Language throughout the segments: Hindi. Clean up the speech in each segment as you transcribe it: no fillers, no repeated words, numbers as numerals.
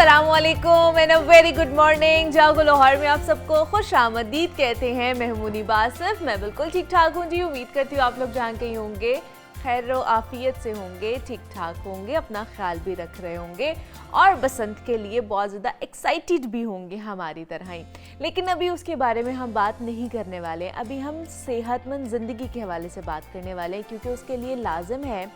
अस्सलामुअलैकुम and a very good morning. जागो लाहौर में आप सबको खुश आमदीद कहते हैं। महमूनी बासिफ, मैं बिल्कुल ठीक ठाक हूँ जी। उम्मीद करती हूँ आप लोग जहाँ कहीं होंगे खैर आफियत से होंगे, ठीक ठाक होंगे, अपना ख्याल भी रख रहे होंगे और बसंत के लिए बहुत ज़्यादा एक्साइटेड भी होंगे हमारी तरह ही। लेकिन अभी उसके बारे में हम बात नहीं करने वाले। अभी हम सेहतमंद ज़िंदगी के हवाले से बात करने वाले हैं, क्योंकि उसके लिए लाजिम है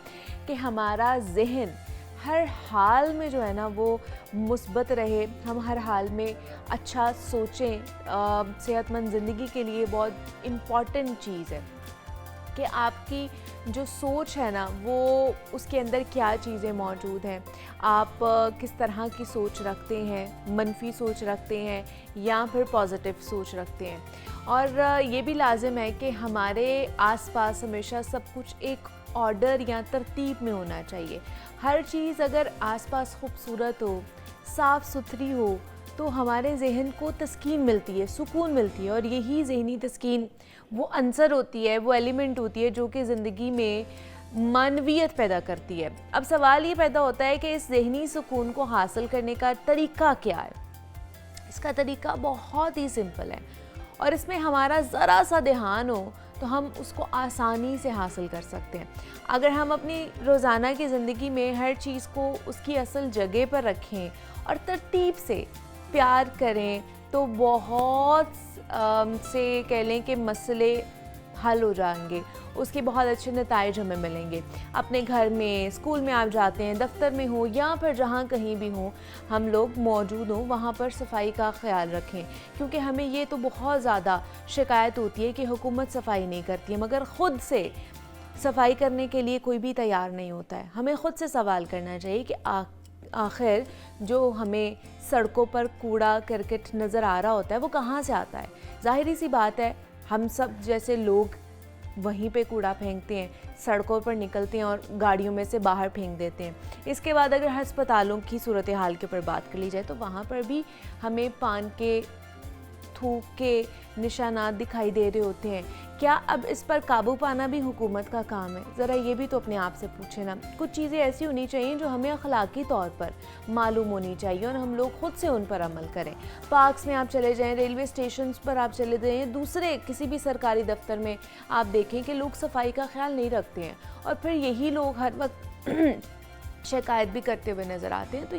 कि हमारा जहन हर हाल में जो है ना वो मुस्बत रहे, हम हर हाल में अच्छा सोचें। सेहतमंद ज़िंदगी के लिए बहुत इम्पॉर्टेंट चीज़ है कि आपकी जो सोच है ना वो उसके अंदर क्या चीज़ें मौजूद हैं। आप किस तरह की सोच रखते हैं, मनफी सोच रखते हैं या फिर पॉजिटिव सोच रखते हैं। और ये भी लाजिम है कि हमारे आसपास हमेशा सब कुछ एक ऑर्डर या तरतीब में होना चाहिए। हर चीज़ अगर आसपास खूबसूरत हो, साफ़ सुथरी हो, तो हमारे जहन को तस्कीन मिलती है, सुकून मिलती है। और यही ज़हनी तस्कीन वो अंसर होती है, वो एलिमेंट होती है जो कि ज़िंदगी में मानवियत पैदा करती है। अब सवाल ये पैदा होता है कि इस ज़हनी सुकून को हासिल करने का तरीका क्या है। इसका तरीका बहुत ही सिंपल है और इसमें हमारा ज़रा सा ध्यान हो तो हम उसको आसानी से हासिल कर सकते हैं। अगर हम अपनी रोज़ाना की ज़िंदगी में हर चीज़ को उसकी असल जगह पर रखें और तरतीब से प्यार करें तो बहुत से कह लें कि मसले हल हो जाएंगे, उसके बहुत अच्छे नताइज हमें मिलेंगे। अपने घर में, स्कूल में आप जाते हैं, दफ्तर में हो या फिर जहाँ कहीं भी हो हम लोग मौजूद हों, वहाँ पर सफाई का ख्याल रखें। क्योंकि हमें ये तो बहुत ज़्यादा शिकायत होती है कि हुकूमत सफाई नहीं करती है, मगर ख़ुद से सफाई करने के लिए कोई भी तैयार नहीं होता है। हमें ख़ुद से सवाल करना चाहिए कि आखिर जो हमें सड़कों पर कूड़ा करकट नज़र आ रहा होता है वो कहाँ से आता है। ज़ाहिरी सी बात है, हम सब जैसे लोग वहीं पे कूड़ा फेंकते हैं, सड़कों पर निकलते हैं और गाड़ियों में से बाहर फेंक देते हैं। इसके बाद अगर अस्पतालों की सूरत हाल के ऊपर बात कर ली जाए तो वहाँ पर भी हमें पान के, थूक के निशानात दिखाई दे रहे होते हैं। क्या अब इस पर काबू पाना भी हुकूमत का काम है? ज़रा ये भी तो अपने आप से पूछे ना। कुछ चीज़ें ऐसी होनी चाहिए जो हमें अखलाकी तौर पर मालूम होनी चाहिए और हम लोग ख़ुद से उन पर अमल करें। पार्क्स में आप चले जाएं, रेलवे स्टेशन पर आप चले जाएं, दूसरे किसी भी सरकारी दफ्तर में आप देखें कि लोग सफाई का ख्याल नहीं रखते हैं और फिर यही लोग हर वक्त शिकायत भी करते हुए नज़र आते हैं। तो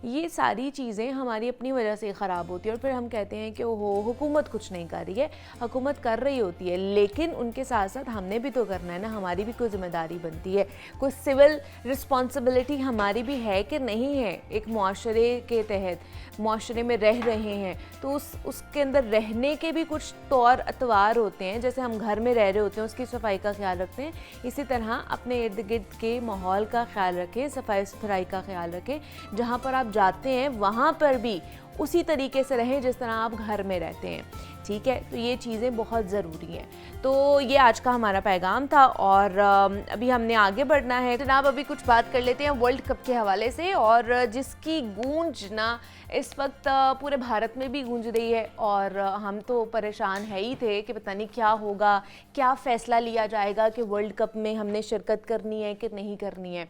ये सारी चीज़ें हमारी अपनी वजह से ख़राब होती है और फिर हम कहते हैं कि ओहो हुकूमत कुछ नहीं कर रही है। हुकूमत कर रही होती है, लेकिन उनके साथ साथ हमने भी तो करना है ना, हमारी भी कोई ज़िम्मेदारी बनती है, कोई सिविल रिस्पॉन्सिबिलिटी हमारी भी है कि नहीं है। एक मुआशरे के तहत मुआशरे में रह रहे हैं तो उसके अंदर रहने के भी कुछ तौर अतवार होते हैं। जैसे हम घर में रह रहे होते हैं, उसकी सफाई का ख्याल रखते हैं, इसी तरह अपने इर्द गिर्द के माहौल का ख्याल रखें, सफाई सुथराई का ख्याल रखें। जहाँ पर आप जाते हैं वहाँ पर भी उसी तरीके से रहें जिस तरह आप घर में रहते हैं। ठीक है, तो ये चीज़ें बहुत ज़रूरी हैं। तो ये आज का हमारा पैगाम था और अभी हमने आगे बढ़ना है। जनाब अभी कुछ बात कर लेते हैं वर्ल्ड कप के हवाले से, और जिसकी गूंज ना इस वक्त पूरे भारत में भी गूंज रही है। और हम तो परेशान है ही थे कि पता नहीं क्या होगा, क्या फ़ैसला लिया जाएगा कि वर्ल्ड कप में हमने शिरकत करनी है कि नहीं करनी है।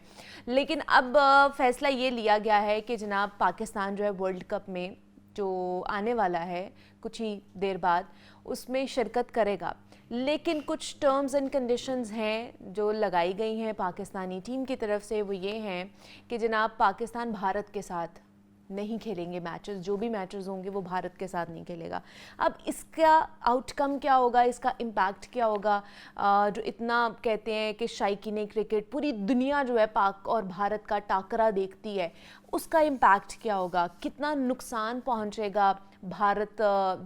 लेकिन अब फ़ैसला ये लिया गया है कि जनाब पाकिस्तान जो है वर्ल्ड कप में जो आने वाला है कुछ ही देर बाद, उसमें शिरकत करेगा। लेकिन कुछ टर्म्स एंड कंडीशंस हैं जो लगाई गई हैं पाकिस्तानी टीम की तरफ से। वो ये हैं कि जनाब पाकिस्तान भारत के साथ नहीं खेलेंगे मैचेस, जो भी मैचेस होंगे वो भारत के साथ नहीं खेलेगा। अब इसका आउटकम क्या होगा, इसका इम्पैक्ट क्या होगा? जो इतना कहते हैं कि शायकीन क्रिकेट पूरी दुनिया जो है पाक और भारत का टाकरा देखती है, उसका इम्पैक्ट क्या होगा, कितना नुकसान पहुंचेगा भारत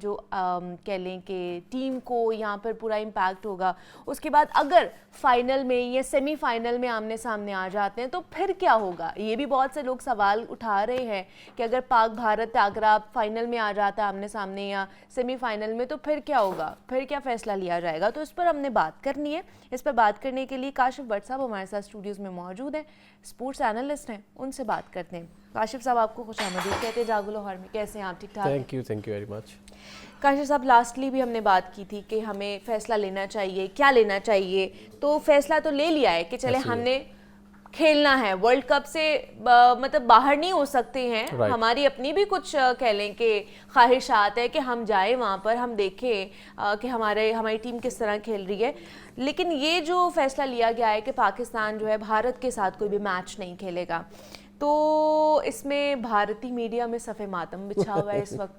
जो कह लें कि टीम को, यहाँ पर पूरा इम्पैक्ट होगा। उसके बाद अगर फाइनल में या सेमीफाइनल में आमने सामने आ जाते हैं तो फिर क्या होगा? ये भी बहुत से लोग सवाल उठा रहे हैं कि अगर पाक भारत टाकरा फाइनल में आ जाता है आमने सामने या सेमीफाइनल में तो फिर क्या होगा, फिर क्या फ़ैसला लिया जाएगा? तो इस पर हमने बात करनी है। इस पर बात करने के लिए काशिफ भट्ट साहब हमारे साथ स्टूडियोज़ में मौजूद हैं, स्पोर्ट्स एनालिस्ट हैं, उनसे बात करते हैं। काशिफ साहब आपको खुशामदीद कहते हैं जागो लाहौर में, कैसे हैं आप? ठीक ठाक? Thank you very much. Kashif साहब लास्टली भी हमने बात की थी कि हमें फ़ैसला लेना चाहिए, क्या लेना चाहिए, तो फ़ैसला तो ले लिया है कि चले हमने खेलना है वर्ल्ड कप से मतलब बाहर नहीं हो सकते हैं। हमारी अपनी भी कुछ कह लें कि ख्वाहिशात है कि हम जाए वहाँ पर, हम देखें कि हमारी टीम किस तरह खेल रही है। लेकिन ये जो फैसला लिया गया है कि पाकिस्तान जो है भारत के साथ कोई भी मैच नहीं खेलेगा, तो इसमें भारतीय मीडिया में सफ़े मातम बिछा हुआ है। इस वक्त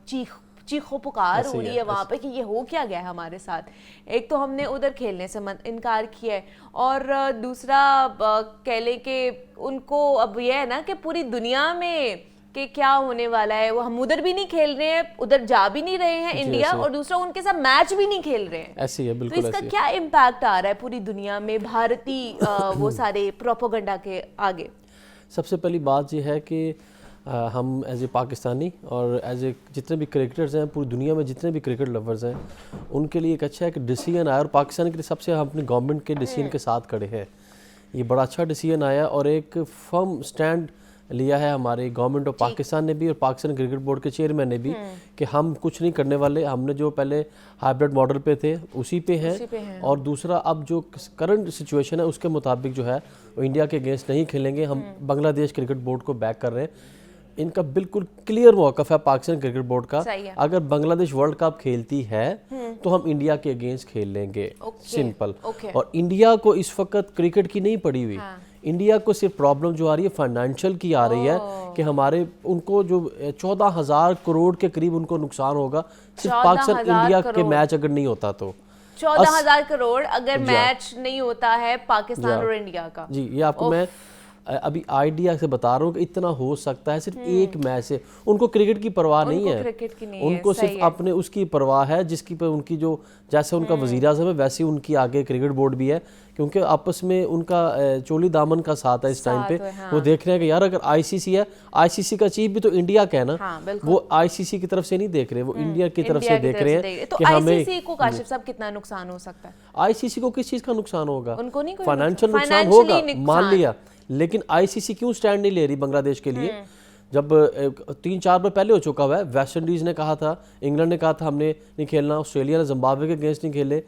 चीखों पुकार हो रही है वहाँ पे कि ये हो क्या गया है हमारे साथ। एक तो हमने उधर खेलने से इनकार किया है, और दूसरा कह लें कि उनको अब यह है ना कि पूरी दुनिया में कि क्या होने वाला है, वो हम उधर भी नहीं खेल रहे हैं, उधर जा भी नहीं रहे हैं इंडिया, और दूसरा उनके साथ मैच भी नहीं खेल रहे हैं। ऐसी है, बिल्कुल। तो इसका क्या इम्पैक्ट आ रहा है पूरी दुनिया में भारतीय वो सारे प्रोपेगेंडा के आगे? सबसे पहली बात यह है कि हम एज ए पाकिस्तानी और एज ए जितने भी क्रिकेटर्स हैं पूरी दुनिया में, जितने भी क्रिकेट लवर्स हैं, उनके लिए एक अच्छा है कि डिसीजन आया, और पाकिस्तान के लिए सबसे हम अपनी गवर्नमेंट के डिसीजन के साथ खड़े हैं। ये बड़ा अच्छा डिसीजन आया और एक फर्म स्टैंड लिया है हमारे गवर्नमेंट ऑफ पाकिस्तान ने भी और पाकिस्तान क्रिकेट बोर्ड के चेयरमैन ने भी कि हम कुछ नहीं करने वाले। हमने जो पहले हाइब्रिड मॉडल पे थे उसी पे हैं, और दूसरा अब जो करंट सिचुएशन है उसके मुताबिक जो है वो इंडिया के अगेंस्ट नहीं खेलेंगे। हम बांग्लादेश क्रिकेट बोर्ड को बैक कर रहे हैं। इनका बिल्कुल क्लियर मौक़िफ़ है पाकिस्तान क्रिकेट बोर्ड का, अगर बांग्लादेश वर्ल्ड कप खेलती है तो हम इंडिया के अगेंस्ट खेल लेंगे, सिंपल। और इंडिया को इस वक्त क्रिकेट की नहीं पड़ी हुई, इंडिया को सिर्फ प्रॉब्लम जो आ रही है फाइनेंशियल की आ रही है कि हमारे उनको जो 14,000 करोड़ के करीब उनको नुकसान होगा सिर्फ पाकिस्तान इंडिया के मैच अगर नहीं होता तो। 14,000 करोड़ अगर मैच नहीं होता है पाकिस्तान और इंडिया का। जी, ये आपको मैं अभी आइडिया से बता रहा हूँ कि इतना हो सकता है सिर्फ एक मैच से। उनको क्रिकेट की परवाह नहीं है, उनको सिर्फ अपने उसकी परवाह है जिसकी पर उनकी जो जैसे उनका वज़ीर-ए-आज़म है वैसे उनकी आगे क्रिकेट बोर्ड भी है, क्योंकि आपस में उनका चोली दामन का साथ है इस टाइम पे। वो देख रहे हैं कि यार अगर आईसीसी है, आईसीसी का चीफ भी तो इंडिया का है ना, वो आईसीसी की तरफ से नहीं देख रहे, वो इंडिया की तरफ से देख रहे हैं कि आईसीसी को काशिफ साहब कितना नुकसान हो सकता है? आईसीसी को किस चीज़ का नुकसान होगा? उनको नहीं, फाइनेंशियल नुकसान होगा, मान लिया, लेकिन आईसीसी क्यों स्टैंड नहीं ले रही बांग्लादेश के लिए? जब 3-4 बार पहले हो चुका हुआ है, वेस्ट इंडीज़ ने कहा था, इंग्लैंड ने कहा था हमने नहीं खेलना, ऑस्ट्रेलिया ने जिम्बाब्वे के अगेंस्ट नहीं खेले।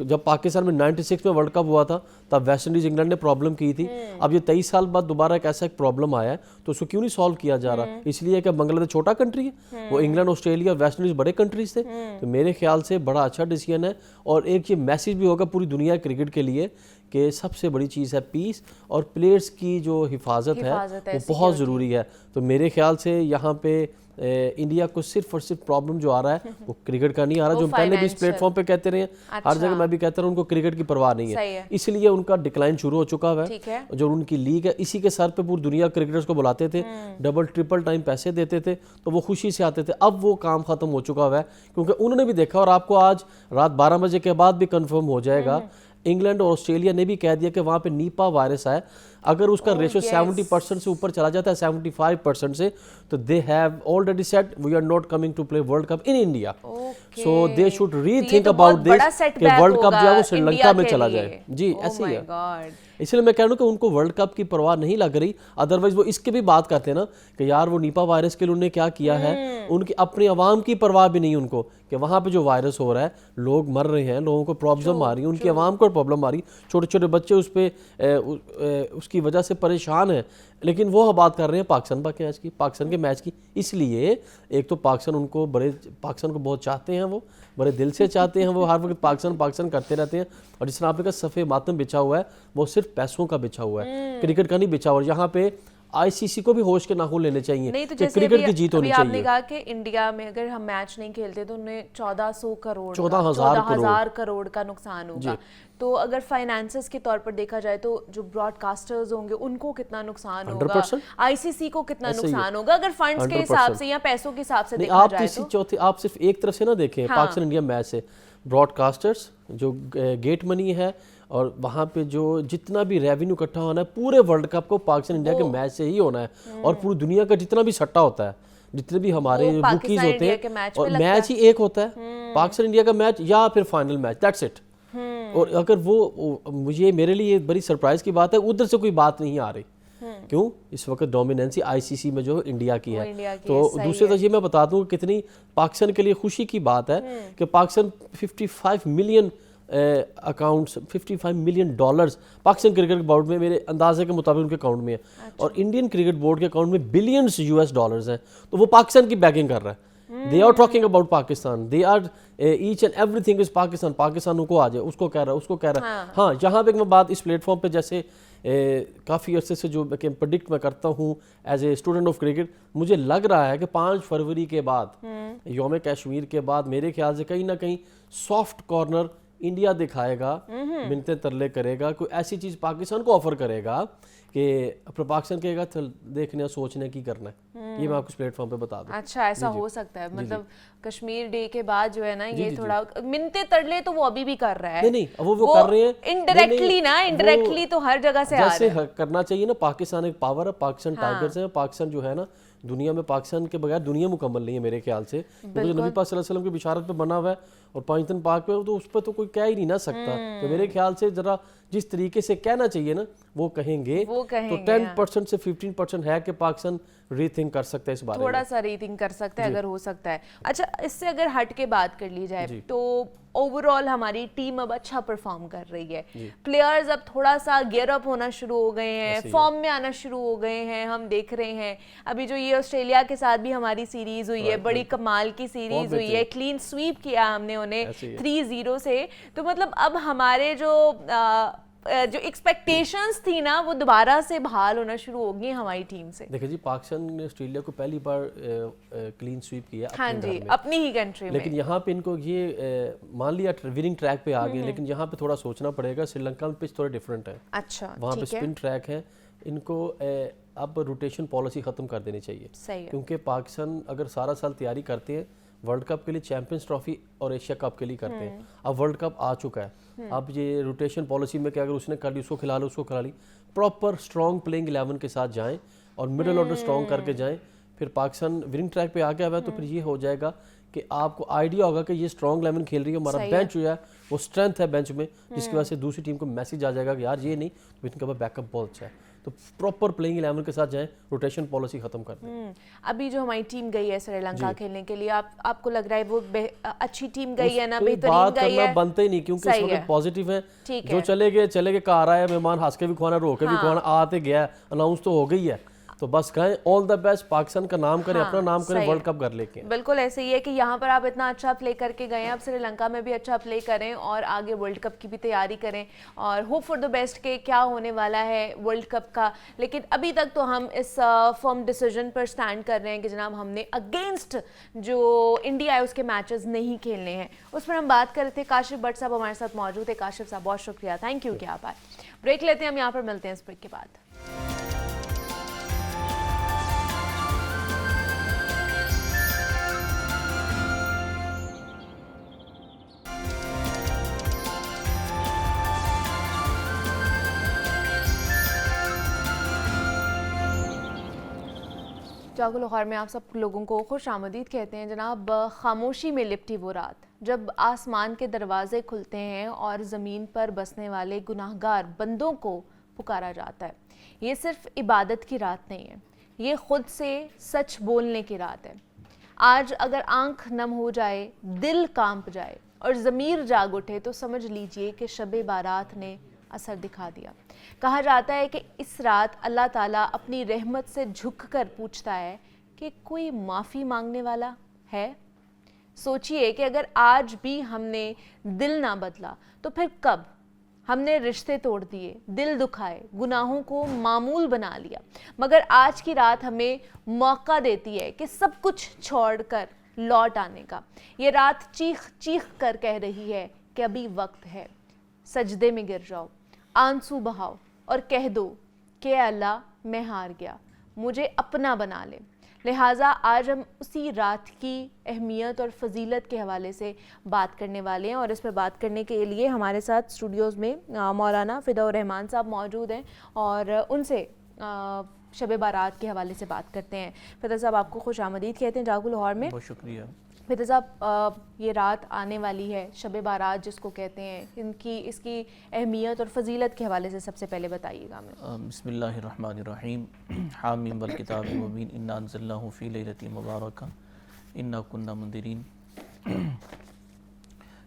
जब पाकिस्तान में 96 में वर्ल्ड कप हुआ था तब वेस्ट इंडीज़ इंग्लैंड ने प्रॉब्लम की थी। अब ये 23 साल बाद दोबारा एक ऐसा एक प्रॉब्लम आया है तो उसको क्यों नहीं सॉल्व किया जा रहा? इसलिए कि बांग्लादेश छोटा कंट्री है, वो इंग्लैंड ऑस्ट्रेलिया वेस्ट इंडीज़ बड़े कंट्रीज थे। तो मेरे ख्याल से बड़ा अच्छा डिसीजन है, और एक ये मैसेज भी होगा पूरी दुनिया क्रिकेट के लिए कि सबसे बड़ी चीज़ है पीस, और प्लेयर्स की जो हिफाजत है वो बहुत ज़रूरी है। तो मेरे ख्याल से यहाँ पे इंडिया को सिर्फ और सिर्फ प्रॉब्लम जो आ रहा है वो क्रिकेट का नहीं आ रहा, जो पहले भी इस प्लेटफॉर्म पे कहते रहे हैं, हर जगह मैं भी कहता रहा हूँ उनको क्रिकेट की परवाह नहीं है, इसलिए उनका डिक्लाइन शुरू हो चुका है। जो उनकी लीग है इसी के सर पे पूरी दुनिया क्रिकेटर्स को बुलाते थे, डबल ट्रिपल टाइम पैसे देते थे तो वो खुशी से आते थे। अब वो काम खत्म हो चुका है क्योंकि उन्होंने भी देखा, और आपको आज रात 12 बजे के बाद भी कन्फर्म हो जाएगा, इंग्लैंड और ऑस्ट्रेलिया ने भी कह दिया कि वहाँ पे नीपा वायरस है, अगर उसका रेशो 70% से ऊपर चला जाता है 75% से, तो they have already said we are not coming to play world cup in India. So they should rethink about this कि वर्ल्ड कप जो है वो श्रीलंका में चला जाए। जी ऐसे ही है, इसलिए मैं कह रहा हूँ कि उनको वर्ल्ड कप की परवाह नहीं लग रही। अदरवाइज वो इसके भी बात करते हैं ना कि यार वो नीपा वायरस के लिए उन्होंने क्या किया है, उनकी अपनी आवाम की परवाह भी नहीं उनको कि वहाँ पे जो वायरस हो रहा है लोग मर रहे हैं, लोगों को प्रॉब्लम आ रही है, उनकी आवाम को प्रॉब्लम आ रही है, छोटे छोटे बच्चे उस पर उसकी वजह से परेशान हैं। लेकिन वो हम बात कर रहे हैं पाकिस्तान के मैच की। इसलिए एक तो पाकिस्तान को बहुत चाहते हैं, वो बड़े दिल से चाहते हैं, वो हर वक्त पाकिस्तान करते रहते हैं। और जिस तरह आपने कहा सफ़े मातम बिछा हुआ है, वो सिर्फ पैसों का बिछा हुआ है, क्रिकेट का नहीं बिछा हुआ। यहाँ पे आईसीसी को भी होश के नाखून लेने चाहिए, नहीं तो कि क्रिकेट की जीत होनी चाहिए। आपने कहा कि इंडिया में अगर हम मैच नहीं खेलते तो उन्हें 14,000 करोड़ का नुकसान होगा। तो अगर फाइनेंसेस के तौर पर देखा जाए तो जो ब्रॉडकास्टर्स होंगे उनको कितना नुकसान होगा, आईसीसी को कितना नुकसान होगा, अगर फंड्स के हिसाब से या पैसों के हिसाब से देखा जाए तो। आप सिर्फ एक तरफ से ना देखें, पाकिस्तान इंडिया मैच से ब्रॉडकास्टर्स जो गेट मनी है और वहाँ पे जो जितना भी रेवेन्यू इकट्ठा होना है पूरे वर्ल्ड कप को पाकिस्तान इंडिया के मैच से ही होना है। और पूरी दुनिया का जितना भी सट्टा होता है, जितने भी हमारे बुकीज होते हैं, और मैच ही एक होता है, पाकिस्तान इंडिया का मैच या फिर फाइनल मैच, दैट्स इट। और अगर वो मुझे मेरे लिए बड़ी सरप्राइज की बात है, उधर से कोई बात नहीं आ रही। क्यों? इस वक्त डोमिनेंसी आईसीसी में जो इंडिया की है। तो दूसरे तरफ ये मैं बता दूं कितनी पाकिस्तान के लिए खुशी की बात है कि Pakistan 55 million accounts $55 million Pakistan cricket board में मेरे अंदाजे के मुताबिक उनके अकाउंट में है। अच्छा। और इंडियन क्रिकेट बोर्ड के अकाउंट में बिलियंस US डॉलर्स हैं। तो वो पाकिस्तान की बैकिंग कर रहा है। They are talking about Pakistan, they are each and everything is Pakistan. Pakistan को आ जाए, उसको कह रहा है, उसको कह रहा है। हाँ, जहाँ पे मैं बात इस प्लेटफॉर्म पे जैसे काफ़ी अरसे से जो प्रेडिक्ट मैं करता हूँ as a student of cricket, मुझे लग रहा है कि 5 फरवरी के बाद यौम कश्मीर के बाद मेरे ख्याल से कहीं ना कहीं सॉफ्ट कॉर्नर इंडिया दिखाएगा, मिन्नतें तरले करेगा, कोई ऐसी चीज़ पाकिस्तान को ऑफर करेगा कि अपना पाकिस्तान कहेगा चल देखने सोचने की करना है। ये मैं आपको इस प्लेटफॉर्म पे बता दूं। अच्छा, ऐसा हो सकता है। मतलब कश्मीर डे के बाद जो है ना, ये थोड़ा मिन्नतें तरले तो वो अभी भी कर रहा है। नहीं वो कर रहे हैं इनडायरेक्टली ना, इनडायरेक्टली तो हर जगह से आ रहा है। जैसे करना चाहिए ना, पाकिस्तान एक पावर है, पाकिस्तान टाइगर्स है। पाकिस्तान जो है ना, दुनिया में पाकिस्तान के बगैर दुनिया मुकम्मल नहीं है मेरे ख्याल से। क्योंकि नबी पाक सल्लल्लाहु अलैहि वसल्लम की बिशारत पे बना हुआ है और 5 दिन पाक पे, तो उस पर तो कोई कह ही नहीं ना सकता। तो मेरे ख्याल से जरा जिस तरीके से कहना चाहिए ना वो कहेंगे। तो 10% से 15% है कि पाकिस्तान रीथिंक कर सकता है इस बारे में, थोड़ा सा रीथिंक कर सकता है अगर हो सकता है। अच्छा, इससे अगर हट के बात कर ली जाए तो ओवरऑल हमारी टीम अब अच्छा परफॉर्म कर रही है। प्लेयर्स अब थोड़ा सा गियर अप होना शुरू हो गए हैं, फॉर्म में आना शुरू हो गए हैं। हम देख रहे हैं अभी जो ये ऑस्ट्रेलिया के साथ भी हमारी सीरीज हुई है, बड़ी कमाल की सीरीज हुई है, क्लीन स्वीप किया हमने उन्हें 3-0 से। तो मतलब अब हमारे जो एक्सपेक्टेशंस थी ना, वो दोबारा से बहाल होना शुरू हो गई हमारी टीम से। देखिए जी, पाकिस्तान ने ऑस्ट्रेलिया को पहली बार क्लीन स्वीप किया। हाँ जी, अपनी ही कंट्री में। लेकिन यहाँ पे इनको ये मान लिया विनिंग ट्रैक पे आ गए, लेकिन यहाँ पे थोड़ा सोचना पड़ेगा। श्रीलंका में पिच थोड़ा डिफरेंट है। अच्छा, वहाँ पे स्पिन ट्रैक है। इनको अब रोटेशन पॉलिसी खत्म कर देनी चाहिए। सही है। क्योंकि पाकिस्तान अगर सारा साल तैयारी करते हैं वर्ल्ड कप के लिए, चैंपियंस ट्रॉफी और एशिया कप के लिए करते हैं। अब वर्ल्ड कप आ चुका है, अब ये रोटेशन पॉलिसी में क्या, अगर उसने कर ली उसको खिला लो, उसको खिला ली, प्रॉपर स्ट्रॉन्ग प्लेइंग 11 के साथ जाएं और मिडिल ऑर्डर स्ट्रॉन्ग करके जाएं। फिर पाकिस्तान विनिंग ट्रैक पे आ गया हुआ है, तो फिर ये हो जाएगा कि आपको आइडिया होगा कि ये स्ट्रॉन्ग 11 खेल रही है, हमारा बेंच जो है वो स्ट्रेंथ है बेंच में, जिसकी वजह से दूसरी टीम को मैसेज आ जाएगा कि यार ये नहीं, तो इनके पास बैकअप बहुत अच्छा है। तो प्रॉपर प्लेइंग 11 के साथ जाएं, रोटेशन पॉलिसी खत्म कर दें। अभी जो हमारी टीम गई है श्रीलंका खेलने के लिए, आपको लग रहा है वो अच्छी टीम गई है ना, बेहतरीन बात गई करना है? बनता ही नहीं, क्योंकि इस वक्त पॉजिटिव है। जो चले गए कार आया, मेहमान हंस के भी खुआना, रो के भी खुआना, आते गया, अनाउंस तो हो गई है। तो बस कहें ऑल द बेस्ट, पाकिस्तान का नाम करें, अपना नाम करें, वर्ल्ड कप कर लेके। बिल्कुल ऐसे ही है कि यहाँ पर आप इतना अच्छा प्ले करके गए हैं, अब श्रीलंका में भी अच्छा प्ले करें और आगे वर्ल्ड कप की भी तैयारी करें और होप फॉर द बेस्ट के क्या होने वाला है वर्ल्ड कप का। लेकिन अभी तक तो हम इस फर्म डिसीजन पर स्टैंड कर रहे हैं कि जनाब हमने अगेंस्ट जो इंडिया है उसके मैचेस नहीं खेलने हैं। उस पर हम बात कर रहे थे। काशिफ भट्ट साहब हमारे साथ मौजूद है। काशिफ साहब बहुत शुक्रिया, थैंक यू कि आप आए। ब्रेक लेते हैं, हम यहाँ पर मिलते हैं इस ब्रेक के बाद। जागो लाहौर में आप सब लोगों को खुश आमदीद कहते हैं जनाब। खामोशी में लिपटी वो रात जब आसमान के दरवाजे खुलते हैं और ज़मीन पर बसने वाले गुनाहगार बंदों को पुकारा जाता है। ये सिर्फ इबादत की रात नहीं है, ये खुद से सच बोलने की रात है। आज अगर आंख नम हो जाए, दिल कांप जाए और ज़मीर जाग उठे तो समझ लीजिए कि शब बारात ने असर दिखा दिया। कहा जाता है कि इस रात अल्लाह ताला अपनी रहमत से झुककर पूछता है कि कोई माफ़ी मांगने वाला है। सोचिए कि अगर आज भी हमने दिल ना बदला तो फिर कब? हमने रिश्ते तोड़ दिए, दिल दुखाए, गुनाहों को मामूल बना लिया, मगर आज की रात हमें मौका देती है कि सब कुछ छोड़कर लौट आने का। ये रात चीख चीख कर कह रही है कि अभी वक्त है। सजदे में गिर जाओ, आंसू बहाओ और कह दो कि अल्लाह मैं हार गया, मुझे अपना बना ले। लिहाजा आज हम उसी रात की अहमियत और फजीलत के हवाले से बात करने वाले हैं और इस पर बात करने के लिए हमारे साथ स्टूडियोज़ में मौलाना फ़िदा रहमान साहब मौजूद हैं और उनसे शब बारात के हवाले से बात करते हैं। फ़िदा साहब आपको खुश आमदीद कहते हैं जागो लाहौर में। बहुत शुक्रिया। फ़िदा साहब, ये रात आने वाली है, शब बारात जिसको कहते हैं, इसकी अहमियत और फजीलत के हवाले से सबसे पहले बताइएगा हमें। बिस्मिल्लाहिर्रहमानिर्रहीम। हामीम वल किताबिल मुबीन इन्ना अंज़लनाहु फ़ी लैलतिन मुबारका इन्ना कुन्ना मुंदिरीन।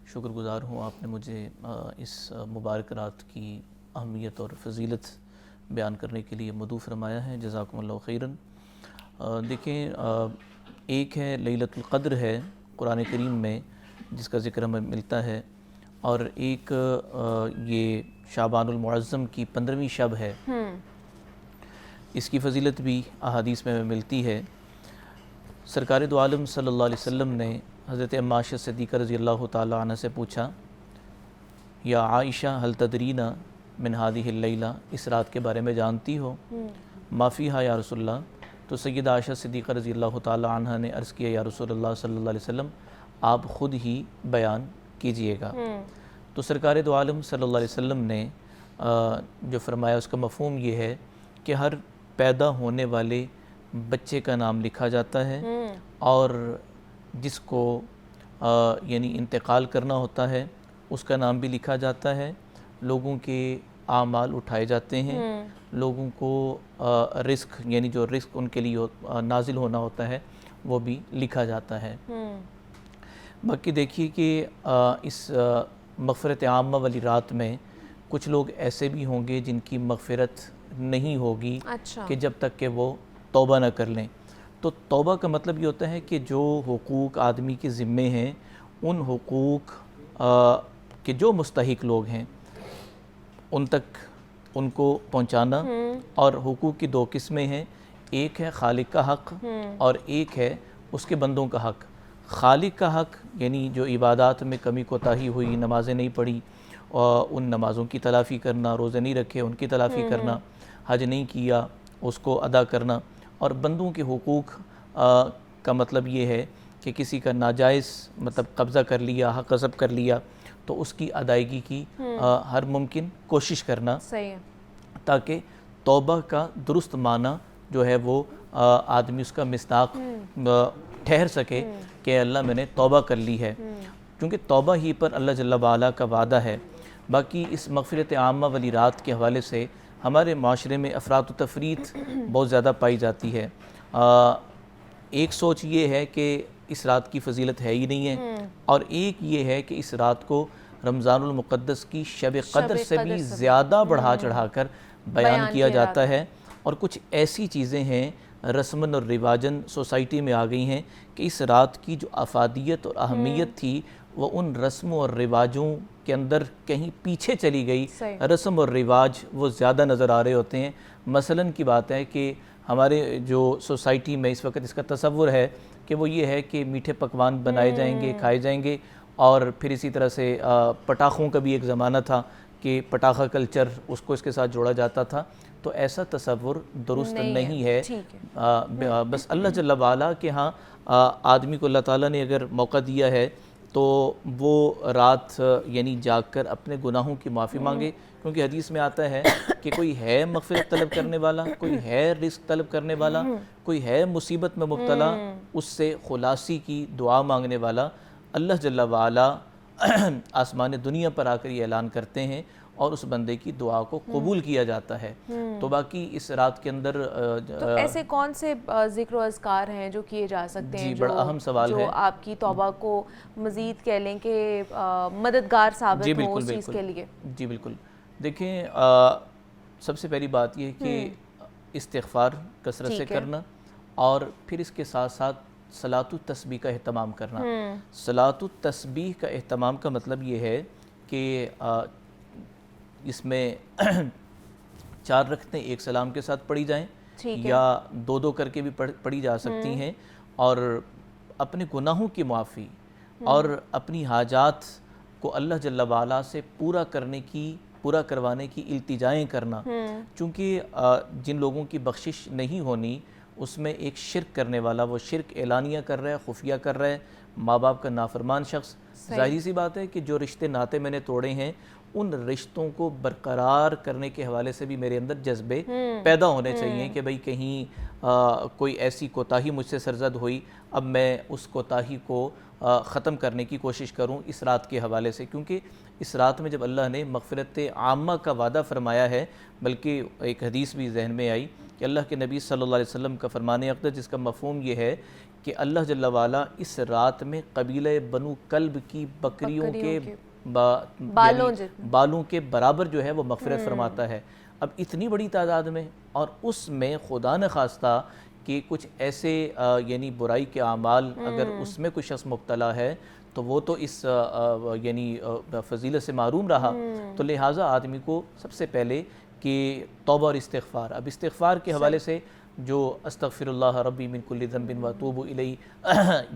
शुक्रगुज़ार हूँ आपने मुझे इस मुबारक रात की अहमियत और फजीलत बयान करने के लिए मदऊ फरमाया है। जज़ाकुमुल्लाहु खैरन। देखें, एक है लैलतुल क़द्र है कुरान करीम में जिसका ज़िक्र हमें मिलता है, और एक ये शाबानुल मुअज़्ज़म की 15वीं शब है। इसकी फ़जीलत भी अहादीस में हमें मिलती है। सरकार दो आलम सल्लल्लाहु अलैहि वसल्लम ने हज़रत अम्मा आयशा सिद्दीक़ा रज़ियल्लाहु ताला अन्हा से पूछा, या आयशा हल तदरीना मिन हादिहिल लैला, इस रात के बारे में जानती हो? माफ़ी हा या रसूलल्लाह। तो सैयदा आयशा सिद्दीक़ा रज़ियल्लाहु ताला अन्हा ने अर्ज़ किया, या रसूलल्लाह सल्लल्लाहु अलैहि वसल्लम, आप ख़ुद ही बयान कीजिएगा। तो सरकार दो आलम सल्लल्लाहु अलैहि वसल्लम ने जो फरमाया उसका मफ़हूम ये है कि हर पैदा होने वाले बच्चे का नाम लिखा जाता है, और जिसको यानी इंतकाल करना होता है उसका नाम भी लिखा जाता है। लोगों के आमाल उठाए जाते हैं, लोगों को रिस्क यानी जो रिस्क उनके लिए नाजिल होना होता है वो भी लिखा जाता है। बाकी देखिए कि इस मग़फ़िरत आम्मा वाली रात में कुछ लोग ऐसे भी होंगे जिनकी मग़फ़िरत नहीं होगी कि जब तक कि वो तौबा न कर लें। तो तौबा का मतलब ये होता है कि जो हुकूक आदमी के ज़िम्मे हैं उन हुकूक के जो मुस्तहिक लोग हैं उन तक उनको पहुंचाना। और हुकूक की दो किस्में हैं, एक है खालिक का हक़ और एक है उसके बंदों का हक़। खालिक का हक़ यानी जो इबादत में कमी कोताही हुई, नमाज़ें नहीं पढ़ी और उन नमाज़ों की तलाफ़ी करना, रोज़े नहीं रखे उनकी तलाफ़ी करना, हज नहीं किया उसको अदा करना। और बंदों के हुकूक का मतलब ये है कि किसी का नाजायज़ मतलब कब्ज़ा कर लिया, हक़ गज़ब कर लिया, तो उसकी अदायगी की हर मुमकिन कोशिश करना, सही है, ताकि तौबा का दुरुस्त माना जो है वो आदमी उसका मिस्दाक ठहर सके कि अल्लाह मैंने तौबा कर ली है, क्योंकि तौबा ही पर अल्लाह जल्ला वाला का वादा है। बाकी इस मग़फ़िरत आम्मा वाली रात के हवाले से हमारे माशरे में अफ़रात व तफ़रीत बहुत ज़्यादा पाई जाती है। एक सोच ये है कि इस रात की फ़जीलत है ही नहीं है, और एक ये है कि इस रात को रमज़ानुल मुक़द्दस की शब क़द्र से भी ज़्यादा बढ़ा चढ़ा कर बयान किया जाता है। और कुछ ऐसी चीज़ें हैं रस्मन और रिवाजन सोसाइटी में आ गई हैं कि इस रात की जो अफादियत और अहमियत थी वो उन रस्मों और रिवाजों के अंदर कहीं पीछे चली गई। रस्म और रिवाज वो ज़्यादा नज़र आ रहे होते हैं। मसलन की बात है कि हमारे जो सोसाइटी में इस वक्त इसका तसव्वुर है कि वो ये है कि मीठे पकवान बनाए जाएंगे, खाए जाएंगे, और फिर इसी तरह से पटाखों का भी एक ज़माना था कि पटाखा कल्चर उसको इसके साथ जोड़ा जाता था। तो ऐसा तसव्वुर दुरुस्त नहीं है। बस अल्लाह जल्ला वाला कि हाँ आदमी को अल्लाह ताला ने अगर मौका दिया है तो वो रात यानी जाग कर अपने गुनाहों की माफ़ी मांगे, क्योंकि हदीस में आता है कि कोई है मग़फ़िरत तलब करने वाला, कोई है रिस्क तलब करने वाला, कोई है मुसीबत में मुब्तला, उससे खुलासी की दुआ मांगने वाला। अल्लाह जल्ला वाला आसमान दुनिया पर आकर ये ऐलान करते हैं और उस बंदे की दुआ को कबूल किया जाता है। तो बाकी इस रात के अंदर तो ऐसे कौन से ज़िक्र और अज़कार हैं जो किए जा सकते हैं, जी बड़ा अहम सवाल जो है, आपकी तौबा को मज़ीद कह लें कि मददगार साबित हो उस चीज़ के लिए? जी बिल्कुल। देखें, सबसे पहली बात यह कि इस्तिग़फ़ार कसरत से करना, और फिर इसके साथ साथ सलातु तस्बीह का एहतमाम करना। सलातु तस्बीह का एहतमाम का मतलब ये है कि इसमें 4 रकअतें एक सलाम के साथ पढ़ी जाएं, या 2-2 करके भी पढ़ी जा सकती हैं, और अपने गुनाहों की माफ़ी और अपनी हाजात को अल्लाह जल्ला वाला से पूरा करवाने की इल्तिजाएं करना। चूँकि जिन लोगों की बख्शिश नहीं होनी उसमें एक शिरक करने वाला वो शिरक एलानिया कर रहा है, खुफिया कर रहा है, माँ बाप का नाफरमान शख्स। ज़ाहिर सी बात है कि जो रिश्ते नाते मैंने तोड़े हैं उन रिश्तों को बरकरार करने के हवाले से भी मेरे अंदर जज्बे पैदा होने चाहिए कि भाई कहीं कोई ऐसी कोताही मुझसे सरजद हुई, अब मैं उस कोताही को ख़त्म करने की कोशिश करूं इस रात के हवाले से। क्योंकि इस रात में जब अल्लाह ने मग़फ़िरत आम्मा का वादा फ़रमाया है, बल्कि एक हदीस भी जहन में आई कि अल्लाह के नबी सल्लल्लाहु अलैहि वसल्लम का फ़रमान अक़दस जिसका मफ़हूम ये है कि अल्लाह जल्ला वाला इस रात में कबीले बनु कल्ब की बकरियों के बालों के बराबर जो है वो मग़फ़िरत फरमाता है। अब इतनी बड़ी तादाद में, और उसमें खुदा न खास्ता कि कुछ ऐसे यानी बुराई के आमाल अगर उसमें कोई शख्स मुब्तला है तो वो तो इस यानी फजीलत से मारूम रहा। तो लिहाजा आदमी को सबसे पहले कि तौबा और इस्तिग़फ़ार, अब इस्तिग़फ़ार के हवाले से जो अस्तग़फ़िरुल्लाह रब्बी मिन कुल्लि ज़ंबिन व अतूबु इलैहि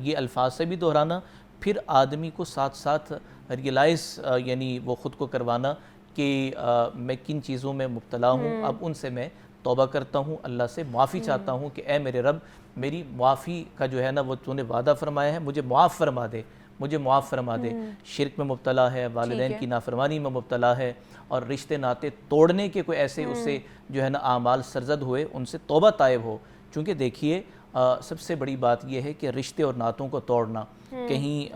ये अल्फाज से भी दोहराना, फिर आदमी को साथ साथ रियलाइज़ यानी वो ख़ुद को करवाना कि मैं किन चीज़ों में मुब्तला हूँ, अब उनसे मैं तौबा करता हूँ, अल्लाह से माफ़ी चाहता हूँ कि ए मेरे रब, मेरी माफ़ी का जो है ना वो तूने वादा फरमाया है, मुझे मुआफ़ फरमा दे, मुझे मुआफ़ फरमा दे। शिरक में मुब्तला है, वालिदैन की नाफरमानी में मुब्तला है, और रिश्ते नाते तोड़ने के कोई ऐसे उससे जो है ना आमाल सरजद हुए, उनसे तौबा तायब हो। चूँकि देखिए सबसे बड़ी बात यह है कि रिश्ते और नातों को तोड़ना, कहीं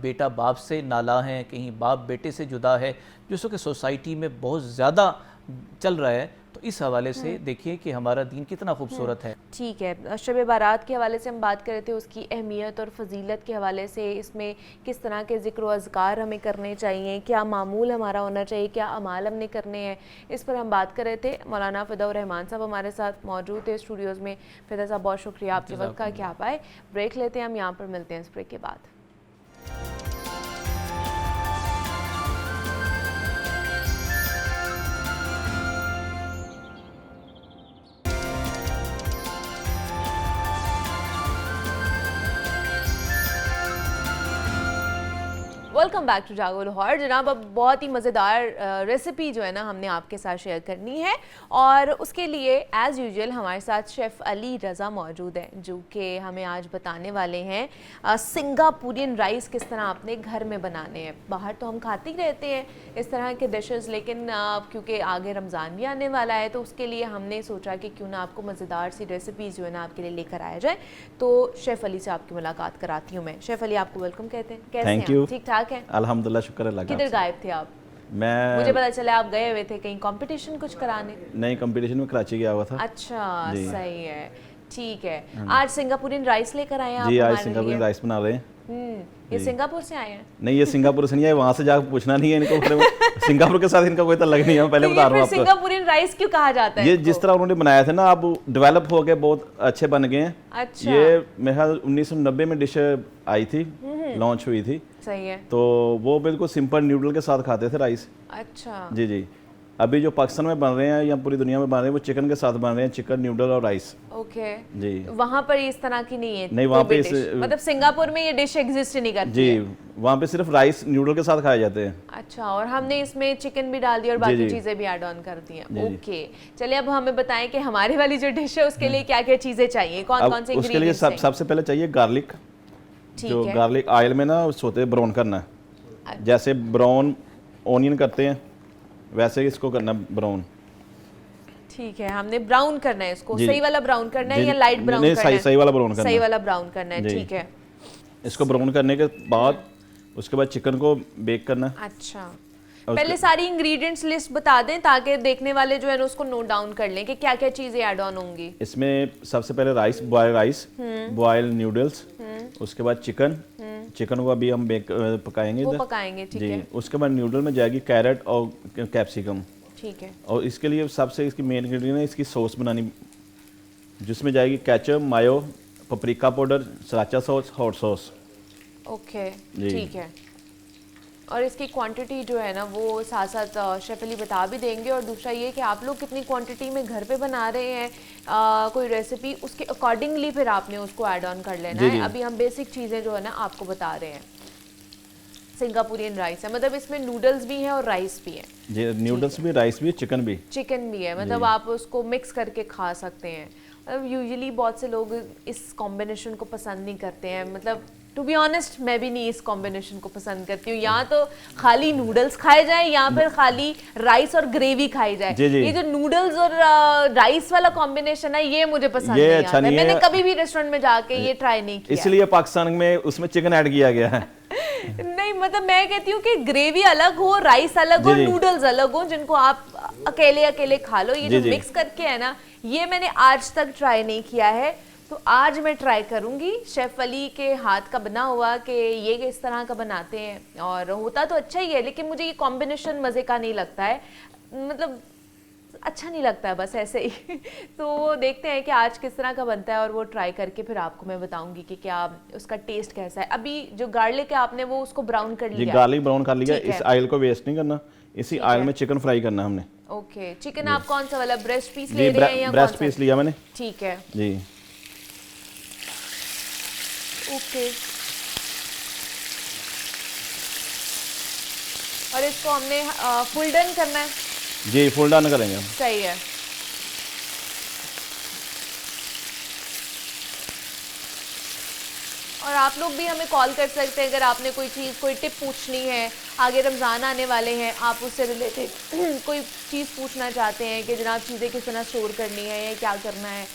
बेटा बाप से नाला है, कहीं बाप बेटे से जुदा है, जिसको कि सोसाइटी में बहुत ज़्यादा चल रहा है। तो इस हवाले से देखिए कि हमारा दीन कितना खूबसूरत है। ठीक है, शब बारात के हवाले से हम बात कर रहे थे, उसकी अहमियत और फजीलत के हवाले से, इसमें किस तरह के ज़िक्र व अज़कार हमें करने चाहिए, क्या मामूल हमारा होना चाहिए, क्या अमाल हमने करने हैं, इस पर हम बात कर रहे थे। मौलाना फ़िदा रहमान साहब हमारे साथ मौजूद थे स्टूडियोज़ में। फ़िदा साहब बहुत शुक्रिया आपके वक्त का कि आप आए। ब्रेक लेते हैं, हम यहाँ पर मिलते हैं इस ब्रेक के बाद। वेलकम बैक टू जागो लाहौर। जनाब, अब बहुत ही मज़ेदार रेसिपी जो है ना हमने आपके साथ शेयर करनी है, और उसके लिए एज़ यूजुअल हमारे साथ शेफ़ अली रज़ा मौजूद हैं, जो कि हमें आज बताने वाले हैं सिंगापुरियन राइस किस तरह अपने घर में बनाने हैं। बाहर तो हम खाते ही रहते हैं इस तरह के डिशेस, लेकिन क्योंकि आगे रमज़ान भी आने वाला है तो उसके लिए हमने सोचा कि क्यों ना आपको मज़ेदार सी रेसिपीज़ जो है ना आपके लिए लेकर आया जाए। तो शेफ़ अली से आपकी मुलाकात कराती हूँ मैं। शेफ़ अली, आपको वेलकम कहते हैं, कैसे हैं? ठीक ठाक है अल्हम्दुलिल्लाह, शुक्र अल्लाह का। किधर गायब थे आप? मैं, मुझे पता चला आप गए हुए थे कहीं कंपटीशन कुछ कराने। नहीं, कंपटीशन में कराची गया हुआ था। अच्छा, सही है, ठीक है। आज सिंगापुरियन राइस लेकर आए हैं आप? जी, आज सिंगापुरियन राइस बना रहे हैं। ये सिंगापुर से आए हैं? नहीं, ये सिंगापुर से नहीं है, वहाँ से जाकर पूछना नहीं है इनको। सिंगापुर के साथ इनका कोई ताल्लुक नहीं है, पहले बता रहा हूँ आपको। सिंगापुरियन राइस क्यों कहा जाता है? ये जिस तरह उन्होंने बनाया था ना, अब डेवलप हो गए, बहुत अच्छे बन गए हैं। अच्छा। ये मेरे ख्याल 1990 में डिश आई थी, लॉन्च हुई थी। सही है। तो वो बिल्कुल सिंपल न्यूडल के साथ खाते थे राइस। अच्छा। जी जी। अभी जो पाकिस्तान में बन रहे हैं या पूरी दुनिया में बन रहे हैं, वो चिकन के साथ बन रहे हैं, चिकन न्यूडल और राइस। ओके जी। वहाँ पर इस तरह की नहीं है? नहीं, वहाँ पे मतलब सिंगापुर में ये डिश एग्जिस्ट नहीं करती जी, है। वहाँ पे सिर्फ राइस न्यूडल के साथ खाए जाते हैं। अच्छा, और हमने इसमें चिकन भी डाल दिया और बाकी चीजें भी ऐड ऑन कर दी हैं। ओके, चलिए अब हमें बताएं कि हमारे वाली जो डिश है उसके लिए क्या क्या चीजें चाहिए, कौन कौन से इंग्रेडिएंट्स चाहिए? सबसे पहले चाहिए गार्लिक। जो गार्लिक ऑयल में ना सोते ब्राउन करना है। जैसे ब्राउन ऑनियन करते हैं वैसे इसको करना ब्राउन। ठीक है, हमने ब्राउन करना है इसको। सही वाला ब्राउन करना है या लाइट ब्राउन करना है? सही वाला ब्राउन करना है। सही वाला ब्राउन करना है, ठीक है। इसको ब्राउन करने के बाद उसके बाद चिकन को बेक करना है। अच्छा, पहले सारी इंग्रेडिएंट्स लिस्ट बता दें ताकि देखने वाले जो है ना उसको नोट डाउन कर लें कि क्या क्या चीजें ऐड ऑन होंगी। इसमें सबसे पहले rice, boil rice, boil noodles, उसके बाद चिकन को अभी हम पकाएंगे, वो पकाएंगे, ठीक है। उसके बाद नूडल में जाएगी कैरेट और कैप्सिकम, ठीक है। और इसके लिए सबसे इसकी मेन इंग्रेडिएंट है इसकी सॉस बनानी, जिसमें जाएगी केचप, मायो, paprika powder, सराचा sauce, hot sauce. Okay, ठीक है। और इसकी क्वांटिटी जो है ना वो साथ साथ शेफ अली बता भी देंगे। और दूसरा ये कि आप लोग कितनी क्वांटिटी में घर पे बना रहे हैं कोई रेसिपी, उसके अकॉर्डिंगली फिर आपने उसको ऐड ऑन कर लेना है। अभी हम बेसिक चीज़ें जो है ना आपको बता रहे हैं। सिंगापुरियन राइस है, मतलब इसमें नूडल्स भी हैं और राइस भी है। जी, नूडल्स भी, राइस भी, चिकन भी है, मतलब आप उसको मिक्स करके खा सकते हैं। मतलब यूजुअली बहुत से लोग इस कॉम्बिनेशन को पसंद नहीं करते हैं, मतलब टू बी ऑनेस्ट मैं भी नहीं इस कॉम्बिनेशन को पसंद करती हूँ। यहाँ तो खाली नूडल्स खाए जाए या फिर खाली राइस और ग्रेवी खाई जाए। ये जो नूडल्स और राइस वाला कॉम्बिनेशन है ये मुझे पसंद नहीं आता। मैंने कभी भी रेस्टोरेंट में जाके ये ट्राई नहीं किया, इसलिए पाकिस्तान में उसमें चिकन ऐड किया गया है। नहीं, मतलब मैं कहती हूँ कि ग्रेवी अलग हो, राइस अलग हो, नूडल्स अलग हो, जिनको आप अकेले अकेले खा लो। ये जो मिक्स करके है ना, ये मैंने आज तक ट्राई नहीं किया है। तो आज मैं ट्राई करूंगी शेफ़ अली के हाथ का बना हुआ कि ये किस तरह का बनाते हैं, और होता तो अच्छा ही है लेकिन मुझे ये कॉम्बिनेशन मज़े का नहीं लगता है, मतलब अच्छा नहीं लगता है, बस ऐसे ही। तो देखते हैं कि आज किस तरह का बनता है और वो ट्राई करके फिर आपको मैं बताऊंगी कि क्या उसका टेस्ट कैसा है। अभी जो गार्लिक है आपने वो उसको ब्राउन कर जी लिया? गार्लिक ब्राउन कर लिया। ठीक है। इस ऑयल को वेस्ट नहीं करना, इसी ऑयल में चिकन फ्राई करना हमने। ओके, चिकन आप कौन सा वाला ब्रेस्ट पीस जी ले रहे हैं या ब्रेस्ट कौन सा? पीस लिया मैंने। ठीक है, जी ओके। और इसको हमने फुल डन करना है? जी फुल डन करेंगे हम। सही है। और आप लोग भी हमें कॉल कर सकते हैं अगर आपने कोई चीज़, कोई टिप पूछनी है, आगे रमज़ान आने वाले हैं, आप उससे रिलेटेड कोई चीज़ पूछना चाहते हैं कि जनाब चीज़ें किस तरह स्टोर करनी है या क्या करना है,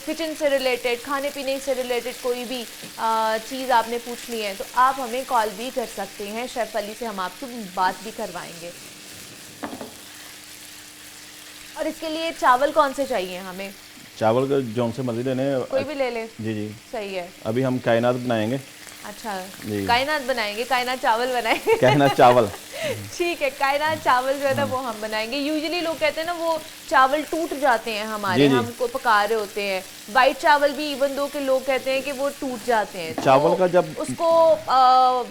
किचन से रिलेटेड, खाने पीने से रिलेटेड कोई भी चीज़ आपने पूछनी है तो आप हमें कॉल भी कर सकते हैं। शेफ़ अली से हम आपकी बात भी करवाएंगे। और इसके लिए चावल कौन से चाहिए हमें? चावल का जौन से मर्जी लेने, कोई भी ले ले। जी जी। सही है। अभी हम कायनात बनाएंगे। अच्छा, जी। कायनात बनाएंगे, कायनात चावल बनाएंगे। कायनात चावल ठीक है, कायनात चावल जो है ना वो हम बनाएंगे। यूजुअली लोग कहते हैं ना वो चावल टूट जाते हैं हमारे, जी, जी। हमको पका रहे होते हैं। वाइट चावल भी इवन दो के लोग कहते हैं कि वो टूट जाते हैं। चावल तो का जब उसको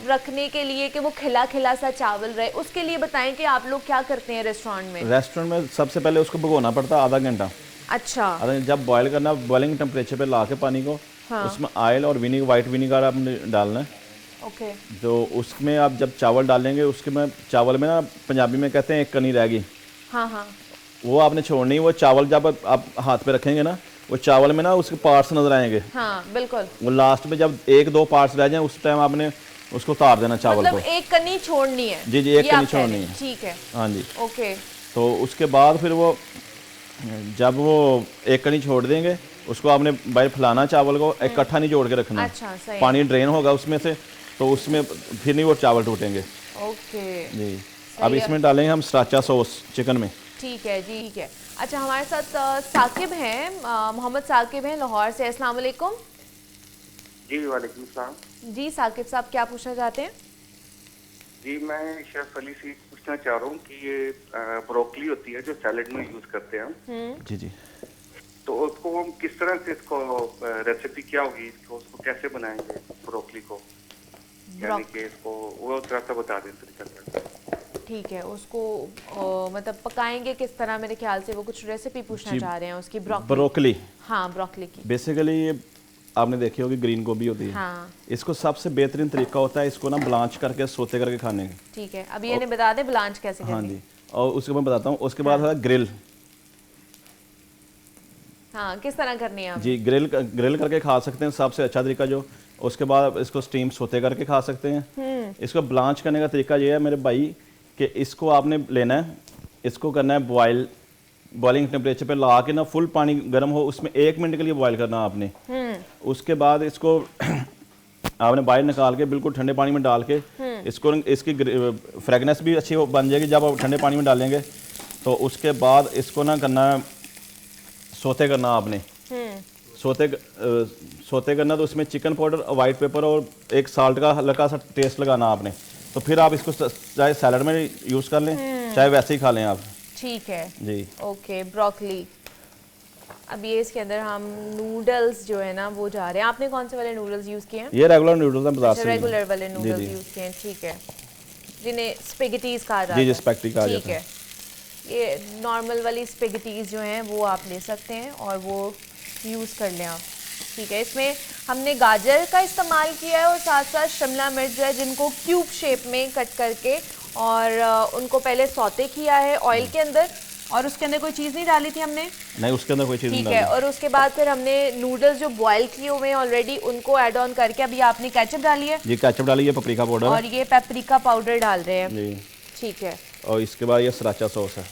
रखने के लिए कि वो खिला खिला सा चावल रहे, उसके लिए बताएं कि आप लोग क्या करते हैं रेस्टोरेंट में? रेस्टोरेंट में सबसे पहले उसको भिगोना पड़ता है आधा घंटा। अच्छा, जब बॉयल करना, बॉइलिंग टेम्परेचर पे ला के पानी को, हाँ। उसमें ऑयल और विनीगर, वाइट विनीगर आपने डालना है। ओके। तो उसमें आप जब चावल डालेंगे, उसके में चावल में ना पंजाबी में कहते हैं एक कनी रह गई, हाँ हाँ, वो आपने छोड़नी। वो चावल जब आप हाथ पे रखेंगे ना, वो चावल में ना उसके पार्ट्स नजर आएंगे। हाँ बिल्कुल। वो लास्ट में जब एक दो पार्ट्स रह जाएं, उस टाइम आपने उसको उतार देना चावल मतलब को। एक कनी छोड़नी है? जी जी, एक ये कनी आप कह रहे छोड़नी हैं। है। ठीक है, हाँ जी। ओके। तो उसके बाद फिर वो जब वो एक कनी छोड़ देंगे, उसको आपने बाहर फैलाना, चावल को इकट्ठा नहीं जोड़ के रखना। अच्छा, सही है। पानी ड्रेन होगा उसमें से, तो उसमें फिर नहीं वो चावल टूटेंगे। ओके, जी। अब इसमें डालेंगे हम सराचा सॉस चिकन में। ठीक है जी, ठीक है। अच्छा, हमारे साथ साकिब हैं, मोहम्मद साकिब हैं लाहौर से। अस्सलाम वालेकुम। जी वालेकुम सलाम। जी साकिब साहब, क्या पूछना चाहते हैं? जी मैं शेफ अली से पूछना चाह रहा हूँ कि ये ब्रोकली होती है जो सैलेड में यूज करते हैं हम, जी जी। तो उसको हम किस तरह से, इसको रेसिपी क्या होगी, उसको कैसे बनाएंगे ब्रोकली को, यानी कि इसको वो थोड़ा सा बता दें तरीका। ठीक है, उसको मतलब पकाएंगे किस तरह? मेरे ख्याल से वो कुछ रेसिपी पूछना चाह रहे हैं उसकी, ब्रोकली। हाँ, ब्रोकली की। बेसिकली ये आपने देखी होगी ग्रीन गोभी होती है। हाँ, इसको सबसे बेहतरीन तरीका होता है इसको ना ब्लांच करके सोते करके खाने का। ठीक है, अभी ये बता दें ब्लांच कैसे हाँ करनी? जी, और उसके मैं बताता हूँ। उसके बाद है ग्रिल। हाँ, किस तरह करनी है आप? जी, ग्रिल करके खा सकते हैं, सबसे अच्छा तरीका जो। उसके बाद इसको स्टीम सोते करके खा सकते हैं। इसको ब्लांच करने का तरीका ये है मेरे भाई कि इसको आपने लेना है, इसको करना है बॉयल, बॉइलिंग टेम्परेचर पे ला के ना, फुल पानी गर्म हो उसमें 1 मिनट के लिए बॉयल करना आपने। उसके बाद इसको आपने बाहर निकाल के बिल्कुल ठंडे पानी में डाल के इसको, इसकी फ्रेगनेंस भी अच्छी बन जाएगी जब आप ठंडे पानी में डालेंगे। तो उसके बाद इसको ना करना है, सोते करना आपने। सोते करना, तो उसमें चिकन पाउडर, वाइट पेपर और एक साल्ट का हल्का सा टेस्ट लगाना आपने। तो फिर आप इसको चाहे सैलड में यूज़ कर लें, चाहे वैसे ही खा लें आप। ठीक है जी। Okay, broccoli. अब ये इसके अंदर हम नूडल्स जो है ना वो जा रहे हैं। आपने कौन से वाले नूडल्स यूज़ किए हैं? ये रेगुलर नूडल्स हैं बाजार से। रेगुलर वाले जी, नूडल्स जी। यूज़ किए हैं, ठीक है, जिन्हें स्पेगेटीज कहा जाता जी है। जी, स्पेगेटी कहा ठीक जाता है। है, ये नॉर्मल वाली स्पेगेटीज जो हैं वो आप ले सकते हैं और वो यूज़ कर लें आप। ठीक है, इसमें हमने गाजर का इस्तेमाल किया है और साथ साथ शिमला मिर्च जो है जिनको क्यूब शेप में कट करके, और उनको पहले सौते किया है ऑयल के अंदर। और उसके अंदर कोई चीज़ नहीं डाली थी हमने? नहीं, उसके अंदर कोई चीज़ नहीं ठीक है, डाली। और उसके बाद फिर हमने नूडल्स जो बॉयल किए हुए हैं ऑलरेडी उनको ऐड ऑन करके, अभी आपने केचप डाली है जी, केचप डाली, ये पपरिका पाउडर और है। ये पेपरिका पाउडर डाल रहे हैं। जी, ठीक है, और इसके बाद ये सराचा सॉस है।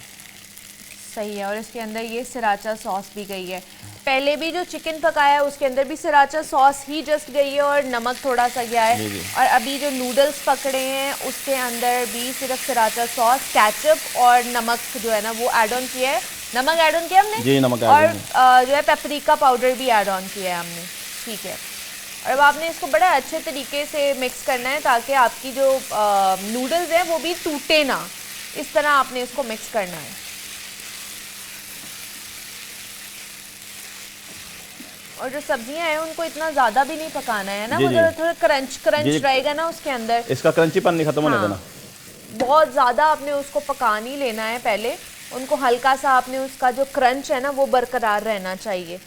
सही है, और इसके अंदर ये सराचा सॉस भी गई है। पहले भी जो चिकन पकाया है उसके अंदर भी सराचा सॉस ही जस्ट गई है और नमक थोड़ा सा गया है। जी, जी। और अभी जो नूडल्स पकड़े हैं उसके अंदर भी सिर्फ सराचा सॉस, केचप और नमक जो है ना वो ऐड ऑन किया है। नमक ऐड ऑन किया हमने जी, नमक और ऐड ऑन जो है पेपरिका पाउडर भी ऐड ऑन किया है हमने, ठीक है। और अब आपने इसको बड़ा अच्छे तरीके से मिक्स करना है ताकि आपकी जो नूडल्स हैं वो भी टूटे ना, इस तरह आपने इसको मिक्स करना है। और जो सब्जियां हैं उनको इतना ज़्यादा भी नहीं पकाना है ना, जी, मतलब जी। थोड़ा क्रंच जी, रहेगा ना उसके अंदर, इसका क्रंचीपन नहीं खत्म होने हाँ। देना। बहुत ज़्यादा आपने उसको पका नहीं लेना है, पहले उनको हल्का सा आपने उसका जो क्रंच है ना वो बरकरार रहना चाहिए।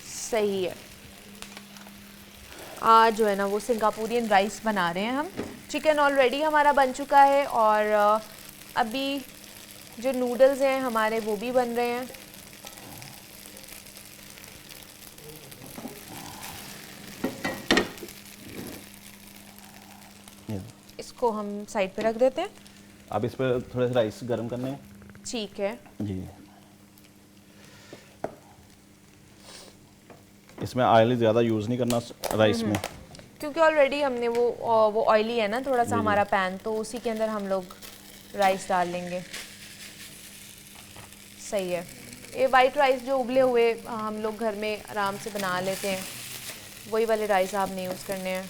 सही है। आज जो है ना वो सिंगापुरियन राइस बना रहे हैं हम। चिकन ऑलरेडी हमारा बन चुका है और अभी जो नूडल्स हैं हमारे वो भी बन रहे हैं। इसको हम साइड पे रख देते हैं। अब इस पर थोड़े से राइस गर्म करने हैं। ठीक है जी। इसमें ऑयल ज़्यादा यूज़ नहीं करना राइस में, क्योंकि ऑलरेडी हमने वो ऑयली है ना थोड़ा सा हमारा पैन, तो उसी के अंदर हम लोग राइस डाल लेंगे। सही है। ये वाइट राइस जो उबले हुए हम लोग घर में आराम से बना लेते हैं, वही वाले राइस आपने यूज़ करने हैं।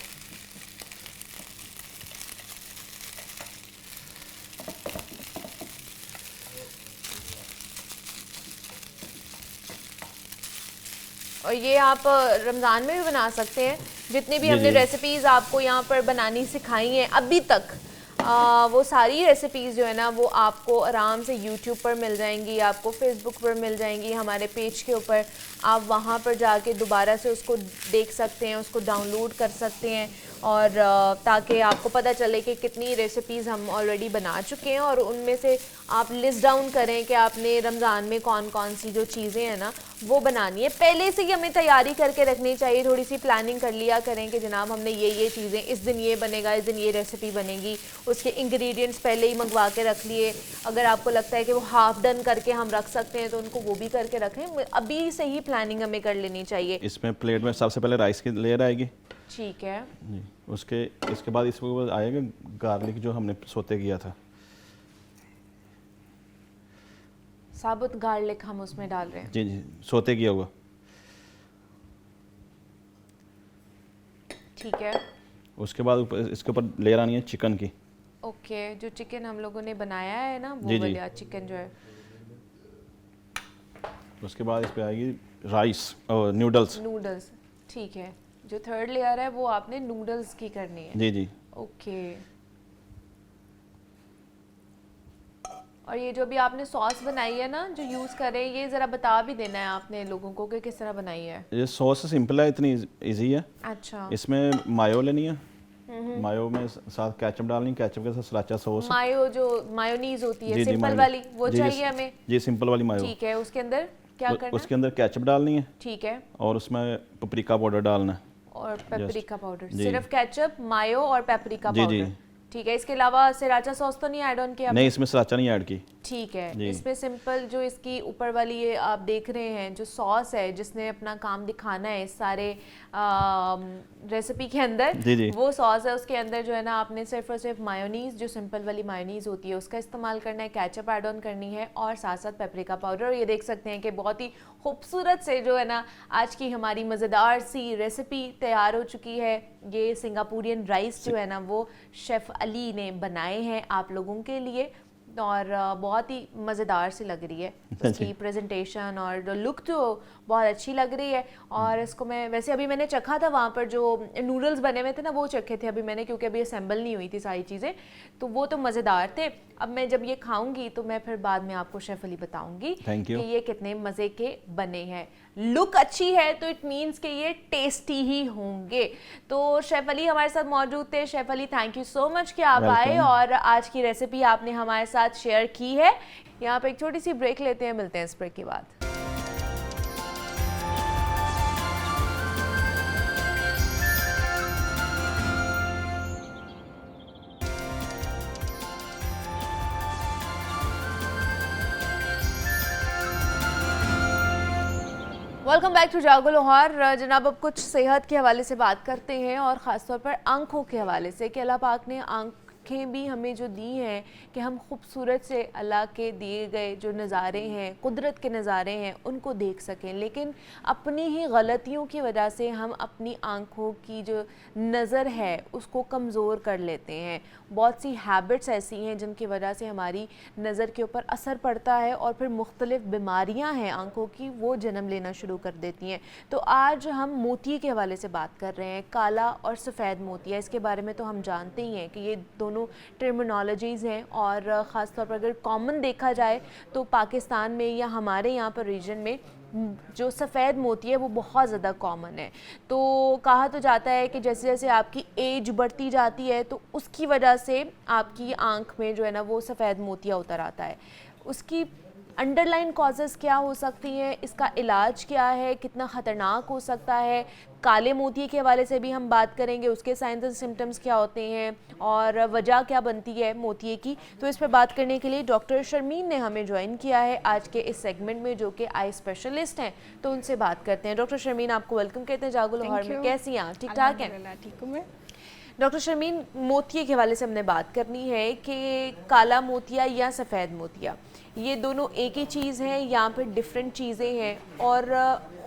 और ये आप रमज़ान में भी बना सकते हैं। जितनी भी जी, हमने जी। रेसिपीज़ आपको यहाँ पर बनानी सिखाई हैं अभी तक, वो सारी रेसिपीज़ जो है ना वो आपको आराम से YouTube पर मिल जाएंगी, आपको Facebook पर मिल जाएंगी, हमारे पेज के ऊपर आप वहाँ पर जाके दोबारा से उसको देख सकते हैं, उसको डाउनलोड कर सकते हैं और ताकि आपको पता चले कि कितनी रेसिपीज़ हम ऑलरेडी बना चुके हैं और उनमें से आप लिस्ट डाउन करें कि आपने रमज़ान में कौन कौन सी जो चीज़ें हैं ना वो बनानी है। पहले से ही हमें तैयारी करके रखनी चाहिए, थोड़ी सी प्लानिंग कर लिया करें कि जनाब हमने ये चीज़ें, इस दिन ये बनेगा, इस दिन ये रेसिपी बनेगी, उसके इंग्रेडिएंट्स पहले ही मंगवा के रख लिए। अगर आपको लगता है कि वो हाफ डन करके हम रख सकते हैं तो उनको वो भी करके रखें, अभी से ही प्लानिंग हमें कर लेनी चाहिए। इसमें प्लेट में सबसे पहले राइस की लेयर आएगी। ठीक है जी। इसके बाद इसके ऊपर आएगा गार्लिक जो हमने सोते किया था। साबुत गार्लिक हम उसमें डाल रहे हैं। जी जी, सोते किया हुआ। ठीक है। उसके बाद इसके ऊपर लेयर आनी है चिकन की। ओके, जो चिकन हम लोगों ने बनाया है ना वो जी, जी। वाला चिकन जो है। उसके बाद इस पे आएगी राइस और नूडल्स। नूडल्स, ठीक है। जो थर्ड लेयर है वो आपने नूडल्स की करनी है। जी जी। ओके। और ये जो अभी आपने सॉस बनाई है ना जो यूज़ कर रहे हैं, ये ज़रा बता भी देना है आपने लोगों को कि किस तरह बनाई है। ये सॉस सिंपल है, इतनी इजी है। अच्छा। इसमें मायो लेनी है, मायो में साथ केचप डालनी, केचप के साथ सलाचा सॉस। मायो जो मायोनीज होती है जी, जी, सिंपल मायो। वाली वो जी, जी, चाहिए हमें। जी सिंपल वाली मायो। ठीक है, उसके अंदर क्या करना उसके अंदर केचप डालनी है ठीक है, और उसमें पेपरिका पाउडर डालना है। और पेपरिका पाउडर, जी। सिर्फ केचप, मायो और पेपरिका जी, जी। पाउडर। ठीक है, इसके अलावा सराचा सॉस तो नहीं ऐड ऑन किया? नहीं, इसमें सलाचा नहीं ऐड की। ठीक है। जी। इसमें सिंपल जो इसकी ऊपर वाली ये आप देख रहे हैं जो सॉस है जिसने अपना काम दिखाना है इस सारे रेसिपी के अंदर, जी, जी। वो सॉस है। उसके अंदर जो है ना आपने सिर्फ और सिर्फ मायोनीज, जो सिंपल वाली मायोनीज होती है उसका इस्तेमाल करना है, केचप ऐड ऑन करनी है और साथ साथ पेपरिका पाउडर। और ये देख सकते हैं कि बहुत ही खूबसूरत से जो है ना आज की हमारी मज़ेदार सी रेसिपी तैयार हो चुकी है। ये सिंगापुरियन राइस जो है ना वो शेफ़ अली ने बनाए हैं आप लोगों के लिए और बहुत ही मज़ेदार सी लग रही है उसकी प्रेजेंटेशन और लुक तो बहुत अच्छी लग रही है। और इसको मैं वैसे अभी मैंने चखा था वहाँ पर जो नूडल्स बने हुए थे ना वो चखे थे अभी मैंने, क्योंकि अभी असेंबल नहीं हुई थी सारी चीज़ें, तो वो तो मज़ेदार थे। अब मैं जब ये खाऊंगी तो मैं फिर बाद में आपको शेफ़ अली बताऊंगी Thank you. कि ये कितने मज़े के बने हैं। लुक अच्छी है तो इट मीन्स कि ये टेस्टी ही होंगे। तो शेफ़ अली हमारे साथ मौजूद थे। Chef Ali thank you so much कि आप आए Welcome. और आज की रेसिपी आपने हमारे साथ शेयर की है। यहाँ पे एक छोटी सी ब्रेक लेते हैं, मिलते हैं इस ब्रेक के बाद। वेलकम बैक टू जागो लाहौर। जनाब अब कुछ सेहत के हवाले से बात करते हैं और ख़ासतौर पर आंखों के हवाले से कि अल्लाह पाक ने आंख आँखें भी हमें जो दी हैं कि हम खूबसूरत से अल्लाह के दिए गए जो नज़ारे हैं, कुदरत के नज़ारे हैं, उनको देख सकें, लेकिन अपनी ही गलतियों की वजह से हम अपनी आँखों की जो नज़र है उसको कमज़ोर कर लेते हैं। बहुत सी हैबिट्स ऐसी हैं जिनकी वजह से हमारी नज़र के ऊपर असर पड़ता है और फिर मुख्तलिफ़ बीमारियां हैं आंखों की, वो जन्म लेना शुरू कर देती हैं। तो आज हम मोतिये के हवाले से बात कर रहे हैं, काला और सफ़ेद मोतिया। इसके बारे में तो हम जानते ही हैं कि ये दोनों टर्मिनोलॉजीज़ हैं और ख़ास तौर पर अगर कॉमन देखा जाए तो पाकिस्तान में या हमारे यहाँ पर रीजन में जो सफ़ेद मोती है वो बहुत ज़्यादा कॉमन है। तो कहा तो जाता है कि जैसे जैसे आपकी एज बढ़ती जाती है तो उसकी वजह से आपकी आँख में जो है ना वो सफ़ेद मोतिया उतर आता है। उसकी अंडरलाइन कॉजेज़ क्या हो सकती हैं, इसका इलाज क्या है, कितना ख़तरनाक हो सकता है, काले मोतिये के हवाले से भी हम बात करेंगे, उसके साइंस एंड सिम्टम्स क्या होते हैं और वजह क्या बनती है मोतिये की। तो इस पर बात करने के लिए डॉक्टर शर्मीन ने हमें ज्वाइन किया है आज के इस सेगमेंट में, जो कि आई स्पेशलिस्ट हैं। तो उनसे बात करते हैं। डॉक्टर शर्मीन, आपको वेलकम कहते हैं जागो लाहौर में। कैसी हैं? ठीक ठाक हैं? ठीक हूँ मैं। डॉक्टर शर्मीन, मोतिये के हवाले से हमने बात करनी है कि काला मोतिया या सफ़ेद मोतिया, ये दोनों एक ही चीज़ है या फिर डिफरेंट चीज़ें हैं, और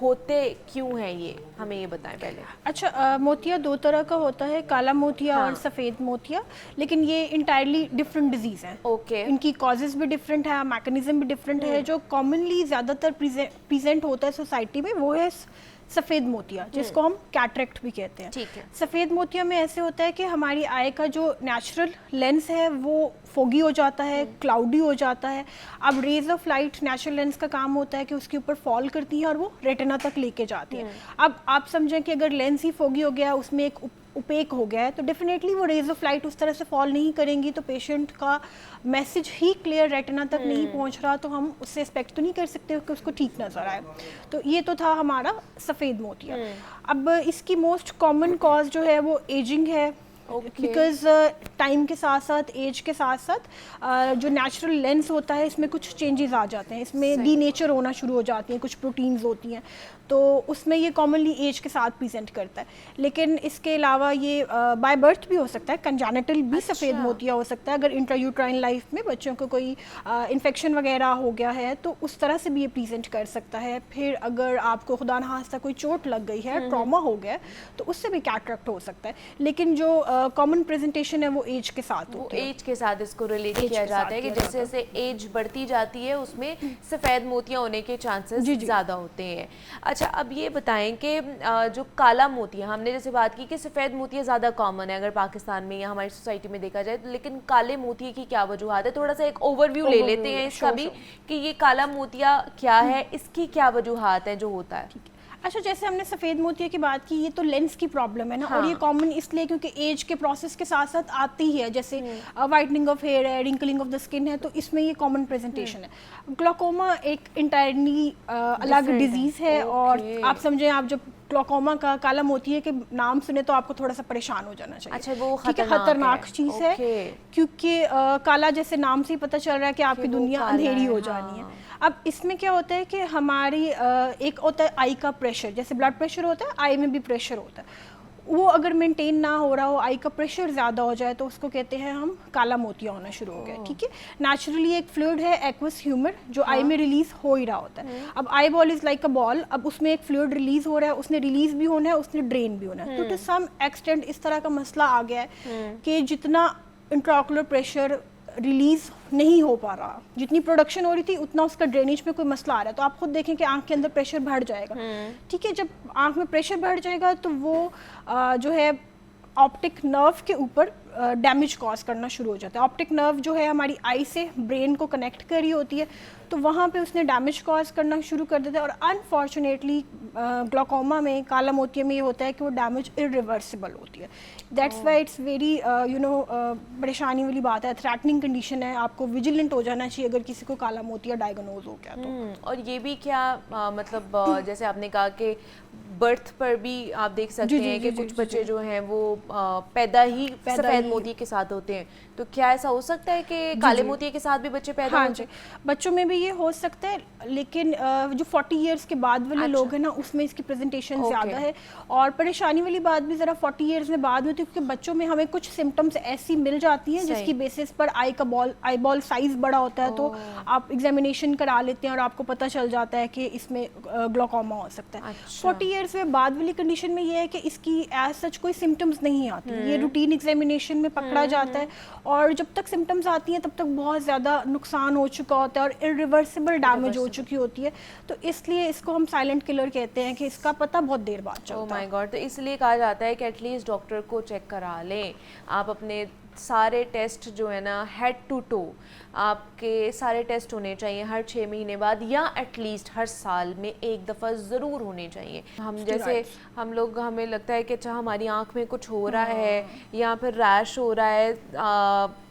होते क्यों हैं ये, हमें ये बताएं पहले। अच्छा, मोतिया दो तरह का होता है, काला मोतिया हाँ। और सफ़ेद मोतिया, लेकिन ये इंटायरली डिफरेंट डिजीज़ हैं। ओके। इनकी कॉजेज़ भी डिफरेंट है, मैकेनिज्म भी डिफरेंट है। जो कॉमनली ज़्यादातर प्रेजेंट होता है सोसाइटी में वो है सफ़ेद मोतिया, जिसको हम कैटरेक्ट भी कहते हैं। ठीक है। सफ़ेद मोतिया में ऐसे होता है कि हमारी आई का जो नेचुरल लेंस है वो फोगी हो जाता है, क्लाउडी हो जाता है। अब rays of light natural lens का काम होता है कि उसके ऊपर फॉल करती है और वो रेटिना तक लेके जाती है। अब आप समझें कि अगर लेंस ही फोगी हो गया, उसमें एक उपेक हो गया है, तो डेफिनेटली वो रेज ऑफ लाइट उस तरह से फॉल नहीं करेंगी, तो पेशेंट का मैसेज ही क्लियर रेटिना तक नहीं पहुंच रहा, तो हम उससे एक्सपेक्ट तो नहीं कर सकते कि उसको ठीक नज़र आए। तो ये तो था हमारा सफ़ेद मोतिया। अब इसकी मोस्ट कॉमन कॉज जो है वो एजिंग है, बिकॉज टाइम के साथ साथ, एज के साथ साथ जो नेचुरल लेंस होता है इसमें कुछ चेंजेस आ जाते हैं, इसमें डीनेचर होना शुरू हो जाती हैं, कुछ प्रोटीन्स होती हैं, तो उसमें ये कॉमनली एज के साथ प्रेजेंट करता है। लेकिन इसके अलावा ये बाय बर्थ भी हो सकता है, कंजेनिटल भी सफ़ेद मोतिया हो सकता है। अगर इंट्रायूट्राइन लाइफ में बच्चों को कोई इन्फेक्शन वगैरह हो गया है तो उस तरह से भी ये प्रेजेंट कर सकता है। फिर अगर आपको खुदा न खास्ता कोई चोट लग गई है, ट्रॉमा हो गया, तो उससे भी कैटरेक्ट हो सकता है। लेकिन जो कॉमन प्रेजेंटेशन है वो एज के साथ होती है। एज के साथ इसको रिलेट किया जाता है कि जैसे जैसे एज बढ़ती जाती है उसमें सफ़ेद मोतिया होने के चांसेस ज़्यादा होते हैं। अच्छा, अब ये बताएं कि जो काला मोतिया, हमने जैसे बात की कि सफ़ेद मोतिया ज़्यादा कॉमन है अगर पाकिस्तान में या हमारी सोसाइटी में देखा जाए, लेकिन काले मोतिये की क्या वजूहत है? थोड़ा सा एक ओवरव्यू ले लेते हैं इसका भी कि ये काला मोतिया क्या है, इसकी क्या वजूहत है जो होता है। अच्छा, जैसे हमने सफ़ेद मोतिया की बात की, ये तो लेंस की प्रॉब्लम है ना। हाँ। और ये कॉमन इसलिए क्योंकि एज के प्रोसेस के साथ साथ आती ही है, जैसे वाइटनिंग ऑफ हेयर है, रिंकलिंग ऑफ द स्किन है, तो इसमें ये कॉमन प्रेजेंटेशन है। ग्लोकोमा एक इंटायरली अलग डिजीज़ है। और आप समझें, आप जब ग्लोकोमा का, काला मोतिये के नाम सुने तो आपको थोड़ा सा परेशान हो जाना चाहिए। अच्छा, वो खतरनाक चीज़ है, क्योंकि काला जैसे नाम से ही पता चल रहा है कि आपकी दुनिया अंधेरी हो जानी है। अब इसमें क्या होता है कि हमारी एक होता है आई का प्रेशर, जैसे ब्लड प्रेशर होता है, आई में भी प्रेशर होता है, वो अगर मेंटेन ना हो रहा हो, आई का प्रेशर ज़्यादा हो जाए, तो उसको कहते हैं हम काला मोतिया होना शुरू हो गया। ठीक है। नेचुरली एक फ्लूइड है एक्वस ह्यूमर जो आई में रिलीज हो ही रहा होता है। अब eye ball is like a ball, अब उसमें एक फ्लूइड रिलीज हो रहा है, उसने रिलीज भी होना है, उसने ड्रेन भी होना है। तो टू सम एक्सटेंट इस तरह का मसला आ गया है कि जितना इंट्राओकुलर प्रेशर रिलीज नहीं हो पा रहा, जितनी प्रोडक्शन हो रही थी उतना उसका ड्रेनेज में कोई मसला आ रहा है। तो आप खुद देखें कि आंख के अंदर प्रेशर बढ़ जाएगा। ठीक है। जब आंख में प्रेशर बढ़ जाएगा तो वो जो है ऑप्टिक नर्व के ऊपर डैमेज कॉज करना शुरू हो जाता है। ऑप्टिक नर्व जो है हमारी आई से ब्रेन को कनेक्ट कर रही होती है, तो वहाँ पे उसने डैमेज कॉज करना शुरू कर देता है। और अनफॉर्चुनेटली ग्लोकोमा में, काला मोतिया में ये होता है कि वो डैमेज इरिवर्सिबल होती है। दैट्स वाई इट्स वेरी परेशानी वाली बात है, थ्रेटनिंग कंडीशन है, आपको विजिलेंट हो जाना चाहिए अगर किसी को काला मोतिया डायग्नोज हो गया तो। और ये भी क्या मतलब जैसे आपने कहा कि बर्थ पर भी आप देख सकते हैं कि कुछ बच्चे जो हैं वो पैदा ही सफ़ेद मोती के साथ होते हैं, तो क्या ऐसा हो सकता है कि काले मोती के साथ भी बच्चे पैदा हो जाएं? बच्चों में भी ये हो सकता है, लेकिन जो 40 इयर्स के बाद वाले लोग हैं ना, उसमें इसकी प्रेजेंटेशन ज़्यादा है। और परेशानी वाली बात भी ज़रा 40 इयर्स में बाद में होती है, क्योंकि बच्चों में हमें कुछ सिम्टम्स ऐसी मिल जाती हैं जिसकी बेसिस पर आई बॉल साइज बड़ा होता है, तो आप एग्जामिनेशन करा लेते हैं और आपको पता चल जाता है कि इसमें ग्लोकोमा हो सकता है। 40 इयर्स में बाद वाली कंडीशन में ये है कि इसकी एज सच कोई सिम्टम्स नहीं आती, ये रूटीन एग्जामिनेशन में पकड़ा जाता है, और जब तक सिम्टम्स आती हैं तब तक बहुत ज़्यादा नुकसान हो चुका होता है और इरिवर्सिबल डैमेज हो चुकी होती है, तो इसलिए इसको हम साइलेंट किलर कहते हैं कि इसका पता बहुत देर बाद चलता है। ओह माय गॉड, तो इसलिए कहा जाता है कि एटलीस्ट डॉक्टर को चेक करा लें, आप अपने सारे टेस्ट जो है ना हेड टू टो आपके सारे टेस्ट होने चाहिए हर 6 महीने बाद, या एटलीस्ट हर साल में एक दफ़ा ज़रूर होने चाहिए। हम जैसे हमें लगता है कि अच्छा हमारी आँख में कुछ हो रहा है, या फिर रैश हो रहा है,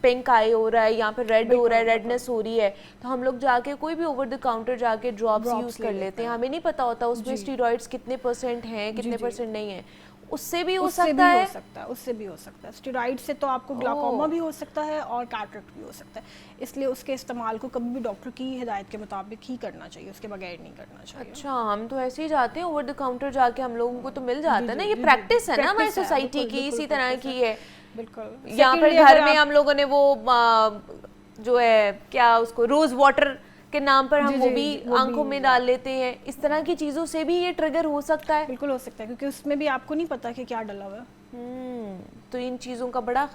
पिंक आई हो रहा है, या फिर रेड हो रहा है, रेडनेस हो रही है, तो हम लोग जाके कोई भी ओवर द काउंटर जाके ड्रॉप्स यूज़ कर लेते हैं। हमें नहीं पता होता उसमें स्टेरॉइड्स कितने परसेंट हैं, कितने परसेंट नहीं है। उससे भी हो सकता है, उससे भी हो सकता है। स्टेरॉइड से तो आपको ग्लाकोमा भी हो सकता है और कैटरेक्ट भी हो सकता है, इसलिए उसके इस्तेमाल को कभी भी डॉक्टर की हिदायत के मुताबिक ही करना चाहिए, उसके बगैर नहीं करना चाहिए। अच्छा, हम तो ऐसे ही जाते हैं ओवर द काउंटर जाके, हम लोगों को तो मिल जाता है ना, ये प्रैक्टिस है ना हमारी सोसाइटी की, इसी तरह की है। बिल्कुल। यहाँ पर घर में हम लोगों ने वो जो है क्या उसको रोज वाटर के नाम पर हम वो भी आंखों में डाल लेते हैं, इस तरह की चीज़ों से भी ये ट्रिगर हो सकता है। बिल्कुल हो सकता है, क्योंकि उसमें भी आपको नहीं पता कि क्या डला हुआ है। तो इन चीज़ों का बड़ा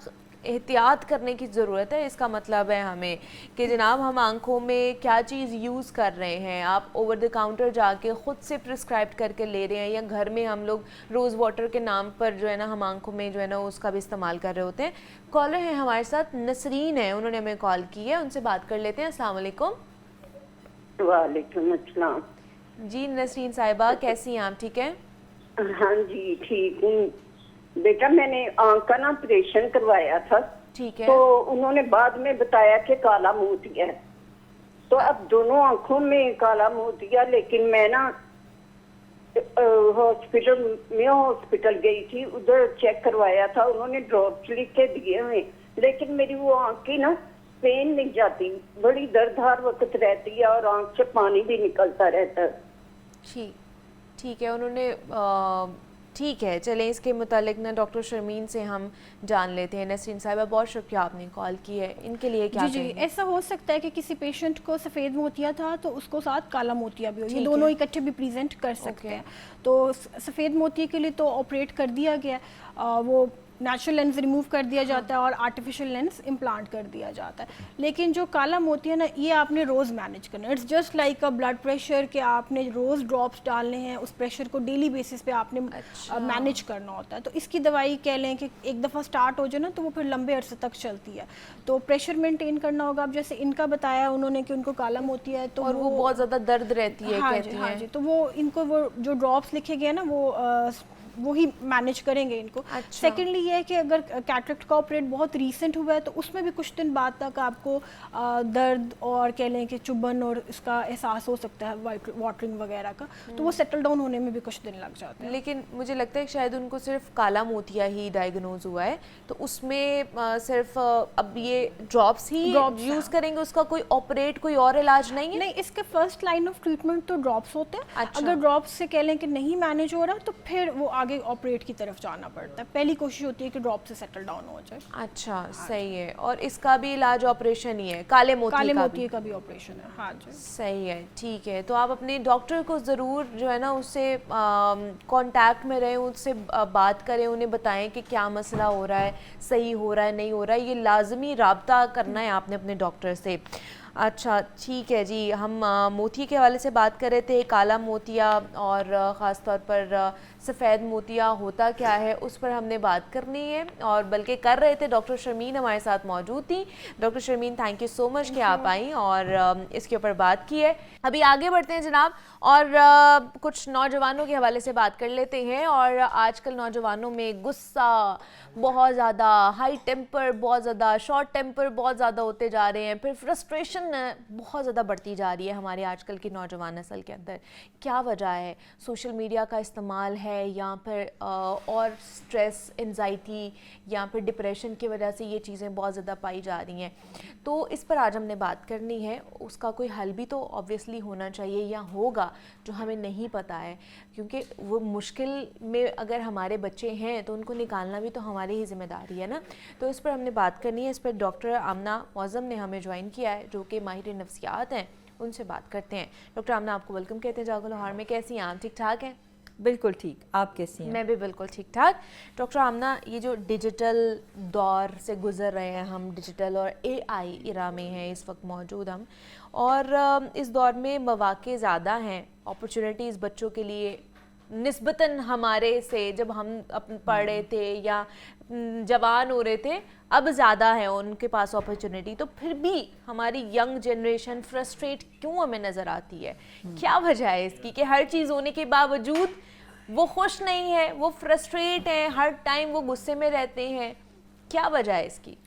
एहतियात करने की ज़रूरत है। इसका मतलब है हमें कि जनाब हम आंखों में क्या चीज़ यूज़ कर रहे हैं, आप ओवर द काउंटर जाके ख़ुद से प्रिस्क्राइब करके ले रहे हैं, या घर में हम लोग रोज़ वाटर के नाम पर जो है ना हम आंखों में जो है ना उसका भी इस्तेमाल कर रहे होते हैं। कॉलर हैं हमारे साथ, नसरीन है, उन्होंने हमें कॉल की है, उनसे बात कर लेते हैं। अस्सलाम वालेकुम। वालेकुम अस्सलाम। जी नसरीन साहिबा, कैसी हैं आप? ठीक है? हाँ जी ठीक हूँ बेटा, मैंने आंख का ना ऑपरेशन करवाया था। ठीक है। तो उन्होंने बाद में बताया कि काला मोतिया है, तो अब दोनों आंखों में काला मोतिया, लेकिन मैं ना हॉस्पिटल गई थी, उधर चेक करवाया था, उन्होंने ड्रॉप्स लिख के दिए हुए, लेकिन मेरी वो आंख की ना पेन नहीं जाती, बड़ी दर्द हर वक्त रहती है और आंख से पानी भी निकलता रहता है। ठीक है, उन्होंने ठीक है, चलें इसके मुतालिक ना डॉक्टर शर्मीन से हम जान लेते हैं। नसरीन साहिबा, बहुत शुक्रिया आपने कॉल की है, इनके लिए क्या जी ऐसा हो सकता है कि किसी पेशेंट को सफ़ेद मोतिया था तो उसको साथ काला मोतिया भी हो, ये दोनों इकट्ठे भी प्रेजेंट कर सकते हैं। तो सफ़ेद मोतिया के लिए तो ऑपरेट कर दिया गया, वो नेचुरल लेंस रिमूव कर दिया जाता है और आर्टिफिशियल लेंस इम्प्लांट कर दिया जाता है। लेकिन जो काला मोतिया ना, ये आपने रोज़ मैनेज करना है। It's just like a blood pressure कि आपने रोज़ ड्रॉप्स डालने हैं, उस प्रेशर को डेली बेसिस पे आपने मैनेज करना होता है। तो इसकी दवाई कह लें कि एक दफ़ा स्टार्ट हो जाए ना तो वो फिर लंबे अरसे तक चलती है, तो प्रेशर मेंटेन करना होगा। अब जैसे इनका बताया उन्होंने कि उनको काला मोतिया है, तो और वो बहुत ज़्यादा दर्द रहती है, हाँ जी, तो वो इनको वो जो ड्रॉप्स लिखे गए ना वो ही मैनेज करेंगे इनको। सेकेंडली ये है कि अगर कैटरेक्ट का ऑपरेट बहुत रीसेंट हुआ है तो उसमें भी कुछ दिन बाद तक आपको दर्द और कह लें कि चुभन और इसका एहसास हो सकता है, वाटरिंग वगैरह का, तो वो सेटल डाउन होने में भी कुछ दिन लग जाते हैं। लेकिन मुझे लगता है शायद उनको सिर्फ काला मोतिया ही डायग्नोज हुआ है, तो उसमें सिर्फ अब ये ड्रॉप्स ही यूज़ करेंगे, उसका कोई ऑपरेट कोई और इलाज नहीं है? नहीं, इसके फर्स्ट लाइन ऑफ ट्रीटमेंट तो ड्रॉप्स होते हैं। अगर ड्रॉप्स से कह लें कि नहीं मैनेज हो रहा तो फिर वो आगे ऑपरेट की तरफ जाना पड़ता है। पहली कोशिश होती है कि ड्रॉप से सेटल डाउन हो जाए। अच्छा, सही है। और इसका भी इलाज ऑपरेशन ही है, काले मोतिये का भी ऑपरेशन है। हाँ जी, सही है, ठीक है। तो आप अपने डॉक्टर को ज़रूर जो है ना उससे कांटेक्ट में रहें, उससे बात करें, उन्हें बताएं कि क्या मसला हो रहा है, सही हो रहा है, नहीं हो रहा है, ये लाजमी राब्ता करना है आपने अपने डॉक्टर से। अच्छा ठीक है जी, हम मोती के हवाले से बात कर रहे थे, काला मोतिया और ख़ास तौर पर सफ़ेद मोतिया होता क्या है उस पर हमने बात करनी है, और बल्कि कर रहे थे। डॉक्टर शर्मीन हमारे साथ मौजूद थी। Doctor Sharmeen, thank you so much कि आप आई और इसके ऊपर बात की है। अभी आगे बढ़ते हैं जनाब, और कुछ नौजवानों के हवाले से बात कर लेते हैं। और आजकल नौजवानों में गुस्सा बहुत ज़्यादा, हाई टेम्पर बहुत ज़्यादा, शॉर्ट टेम्पर बहुत ज़्यादा होते जा रहे हैं, फिर फ्रस्ट्रेशन डिप्रेशन बहुत ज़्यादा बढ़ती जा रही है हमारे आजकल की नौजवान नस्ल के अंदर, क्या वजह है? सोशल मीडिया का इस्तेमाल है या फिर और स्ट्रेस, एंजाइटी या फिर डिप्रेशन की वजह से ये चीज़ें बहुत ज़्यादा पाई जा रही हैं? तो इस पर आज हमने बात करनी है। उसका कोई हल भी तो ऑब्वियसली होना चाहिए या होगा जो हमें नहीं पता है, क्योंकि वो मुश्किल में अगर हमारे बच्चे हैं तो उनको निकालना भी तो हमारी ही जिम्मेदारी है ना। तो इस पर हमने बात करनी है। इस पर डॉक्टर आमना मौज़म ने हमें ज्वाइन किया है, जो कि माहिर नफ्सियात हैं। उनसे बात करते हैं। डॉक्टर आमना, आपको वेलकम कहते हैं जागो लाहौर में। कैसी हैं आप? ठीक ठाक हैं? बिल्कुल ठीक, आप कैसी हैं? मैं भी बिल्कुल ठीक ठाक। डॉक्टर आमना, ये जो डिजिटल दौर से गुजर रहे हैं हम, डिजिटल और एआई इरा में हैं इस वक्त मौजूद हम, और इस दौर में मौक़े ज़्यादा हैं, अपॉर्चुनिटीज़ बच्चों के लिए निस्बतन हमारे से जब हम पढ़ रहे थे या जवान हो रहे थे, अब ज़्यादा है उनके पास अपॉर्चुनिटी। तो फिर भी हमारी यंग जनरेशन फ्रस्ट्रेट क्यों हमें नज़र आती है? क्या वजह है इसकी कि हर चीज़ होने के बावजूद वो खुश नहीं है, वो फ्रस्ट्रेट हैं, हर टाइम वो गुस्से में रहते हैं? क्या वजह है इसकी?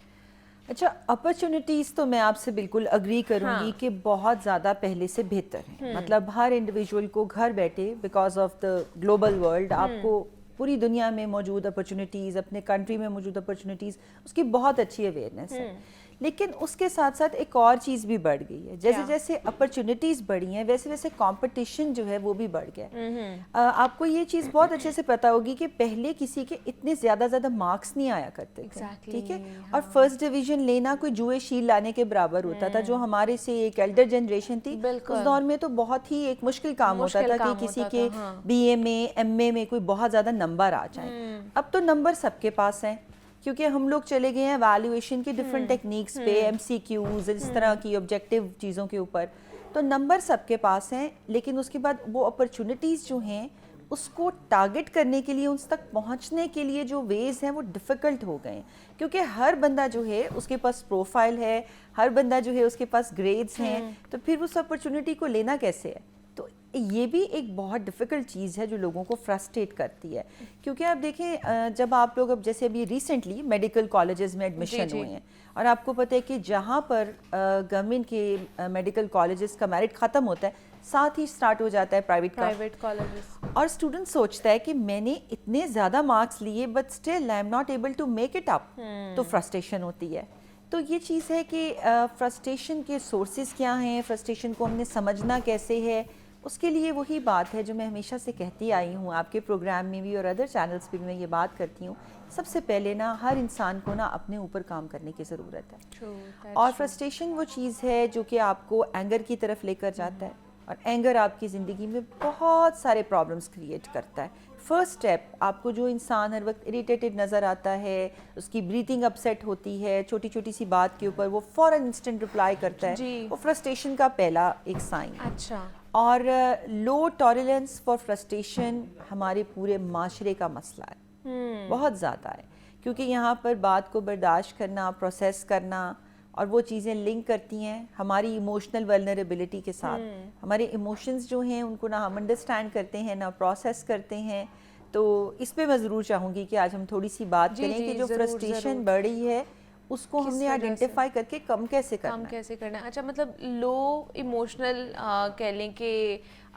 अच्छा, अपॉर्चुनिटीज़ तो मैं आपसे बिल्कुल अग्री करूंगी कि बहुत ज़्यादा पहले से बेहतर है। मतलब हर इंडिविजुअल को घर बैठे, because of the global world, आपको पूरी दुनिया में मौजूद अपॉर्चुनिटीज़, अपने कंट्री में मौजूद अपॉर्चुनिटीज़, उसकी बहुत अच्छी अवेयरनेस है। लेकिन उसके साथ साथ एक और चीज़ भी बढ़ गई है। जैसे जैसे अपॉर्चुनिटीज़ बढ़ी हैं, वैसे वैसे कंपटीशन जो है वो भी बढ़ गया है। आपको ये चीज़ बहुत अच्छे से पता होगी कि पहले किसी के इतने ज़्यादा मार्क्स नहीं आया करते थे, ठीक है? और फर्स्ट डिवीजन लेना कोई जुए शील लाने के बराबर होता था, जो हमारे से एक एल्डर जनरेशन थी उस दौर में तो बहुत ही एक मुश्किल काम होता था कि किसी के BA में, MA में कोई बहुत ज़्यादा नंबर आ जाए। अब तो नंबर सबके पास हैं, क्योंकि हम लोग चले गए हैं वैल्यूएशन की डिफरेंट टेक्निक्स पे, MCQs, इस तरह की ऑब्जेक्टिव चीज़ों के ऊपर। तो नंबर सबके पास हैं, लेकिन उसके बाद वो अपॉर्चुनिटीज़ जो हैं उसको टारगेट करने के लिए, उस तक पहुंचने के लिए जो वेज़ हैं वो डिफ़िकल्ट हो गए हैं, क्योंकि हर बंदा जो है उसके पास प्रोफाइल है, हर बंदा जो है उसके पास ग्रेड्स हैं, तो फिर उस अपॉर्चुनिटी को लेना कैसे है? तो ये भी एक बहुत डिफ़िकल्ट चीज़ है जो लोगों को फ्रस्ट्रेट करती है। क्योंकि आप देखें, जब आप लोग अब जैसे अभी रिसेंटली मेडिकल कॉलेजेस में एडमिशन हुए हैं, और आपको पता है कि जहाँ पर गवर्नमेंट के मेडिकल कॉलेजेस का मेरिट ख़त्म होता है, साथ ही स्टार्ट हो जाता है प्राइवेट कॉलेजेस। और स्टूडेंट सोचता है कि मैंने इतने ज़्यादा मार्क्स लिए but still I am not able to make it up, तो फ्रस्ट्रेशन होती है। तो ये चीज़ है कि फ्रस्ट्रेशन के सोर्सेज क्या हैं, फ्रस्ट्रेशन को हमने समझना कैसे है, उसके लिए वही बात है जो मैं हमेशा से कहती आई हूँ, आपके प्रोग्राम में भी और अदर चैनल्स पे भी मैं ये बात करती हूँ। सबसे पहले ना हर इंसान को ना अपने ऊपर काम करने की ज़रूरत है। और फ्रस्ट्रेशन वो चीज़ है जो कि आपको एंगर की तरफ लेकर जाता है, और एंगर आपकी ज़िंदगी में बहुत सारे प्रॉब्लम्स क्रिएट करता है। फर्स्ट स्टेप, आपको जो इंसान हर वक्त इरिटेटेड नज़र आता है, उसकी ब्रीथिंग अपसेट होती है, छोटी छोटी सी बात के ऊपर वो फ़ौरन इंस्टेंट रिप्लाई करता है, वो फ्रस्ट्रेशन का पहला एक साइन। अच्छा। और लो टॉलरेंस फॉर फ्रस्ट्रेशन हमारे पूरे माशरे का मसला है, बहुत ज़्यादा है, क्योंकि यहाँ पर बात को बर्दाश्त करना, प्रोसेस करना, और वो चीज़ें लिंक करती हैं हमारी इमोशनल वल्नरेबिलिटी के साथ। हमारे इमोशंस जो हैं उनको ना हम अंडरस्टैंड करते हैं ना प्रोसेस करते हैं। तो इस पे मैं ज़रूर चाहूँगी कि आज हम थोड़ी सी बात करें कि जो फ्रस्ट्रेशन बढ़ी है उसको हमने आइडेंटिफाई करके कम कैसे करना है। अच्छा, मतलब लो इमोशनल कह लें कि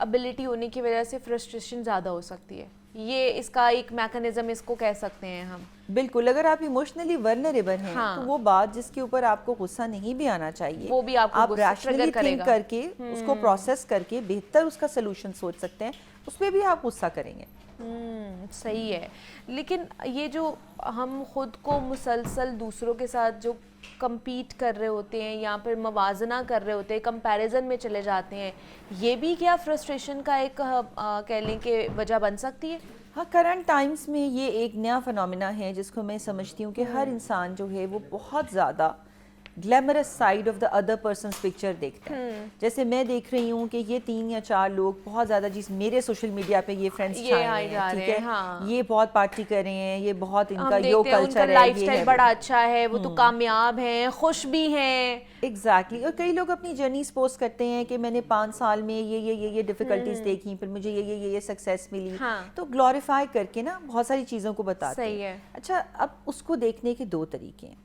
एबिलिटी होने की वजह से फ्रस्ट्रेशन ज़्यादा हो सकती है, ये इसका एक मैकेनिज्म इसको कह सकते हैं हम। बिल्कुल, अगर आप इमोशनली वल्नरेबल हैं तो वो बात जिसके ऊपर आपको गुस्सा नहीं भी आना चाहिए, वो भी आप रैशनली थिंक करके उसको प्रोसेस करके बेहतर उसका सलूशन सोच सकते हैं, उस पर भी आप गुस्सा करेंगे। सही है। लेकिन ये जो हम खुद को मुसलसल दूसरों के साथ जो compete कर रहे होते हैं या फिर मवाजना कर रहे होते हैं, कंपैरिजन में चले जाते हैं, ये भी क्या फ्रस्ट्रेशन का एक कह लें कि वजह बन सकती है? हाँ, करंट टाइम्स में ये एक नया फिनोमिना है जिसको मैं समझती हूँ कि हर इंसान जो है वो बहुत ज़्यादा glamorous side of the other person picture देखता है। जैसे मैं देख रही हूँ कि ये 3 या 4 लोग बहुत ज़्यादा, जिस मेरे सोशल मीडिया पे ये फ्रेंड्स छाए हैं, ठीक है, हाँ। ये बहुत पार्टी कर रहे हैं, ये बहुत इनका यो कल्चर है, लाइफस्टाइल बड़ा अच्छा है, वो तो कामयाब हैं, खुश भी हैं। एग्जैक्टली। और कई लोग अपनी जर्नीज पोस्ट करते हैं कि मैंने 5 साल में ये डिफिकल्टीज देखी, फिर मुझे ये सक्सेस मिली, तो ग्लोरीफाई करके ना बहुत सारी चीज़ों को बताते हैं। सही है। अच्छा, अब उसको देखने के 2 तरीके हैं।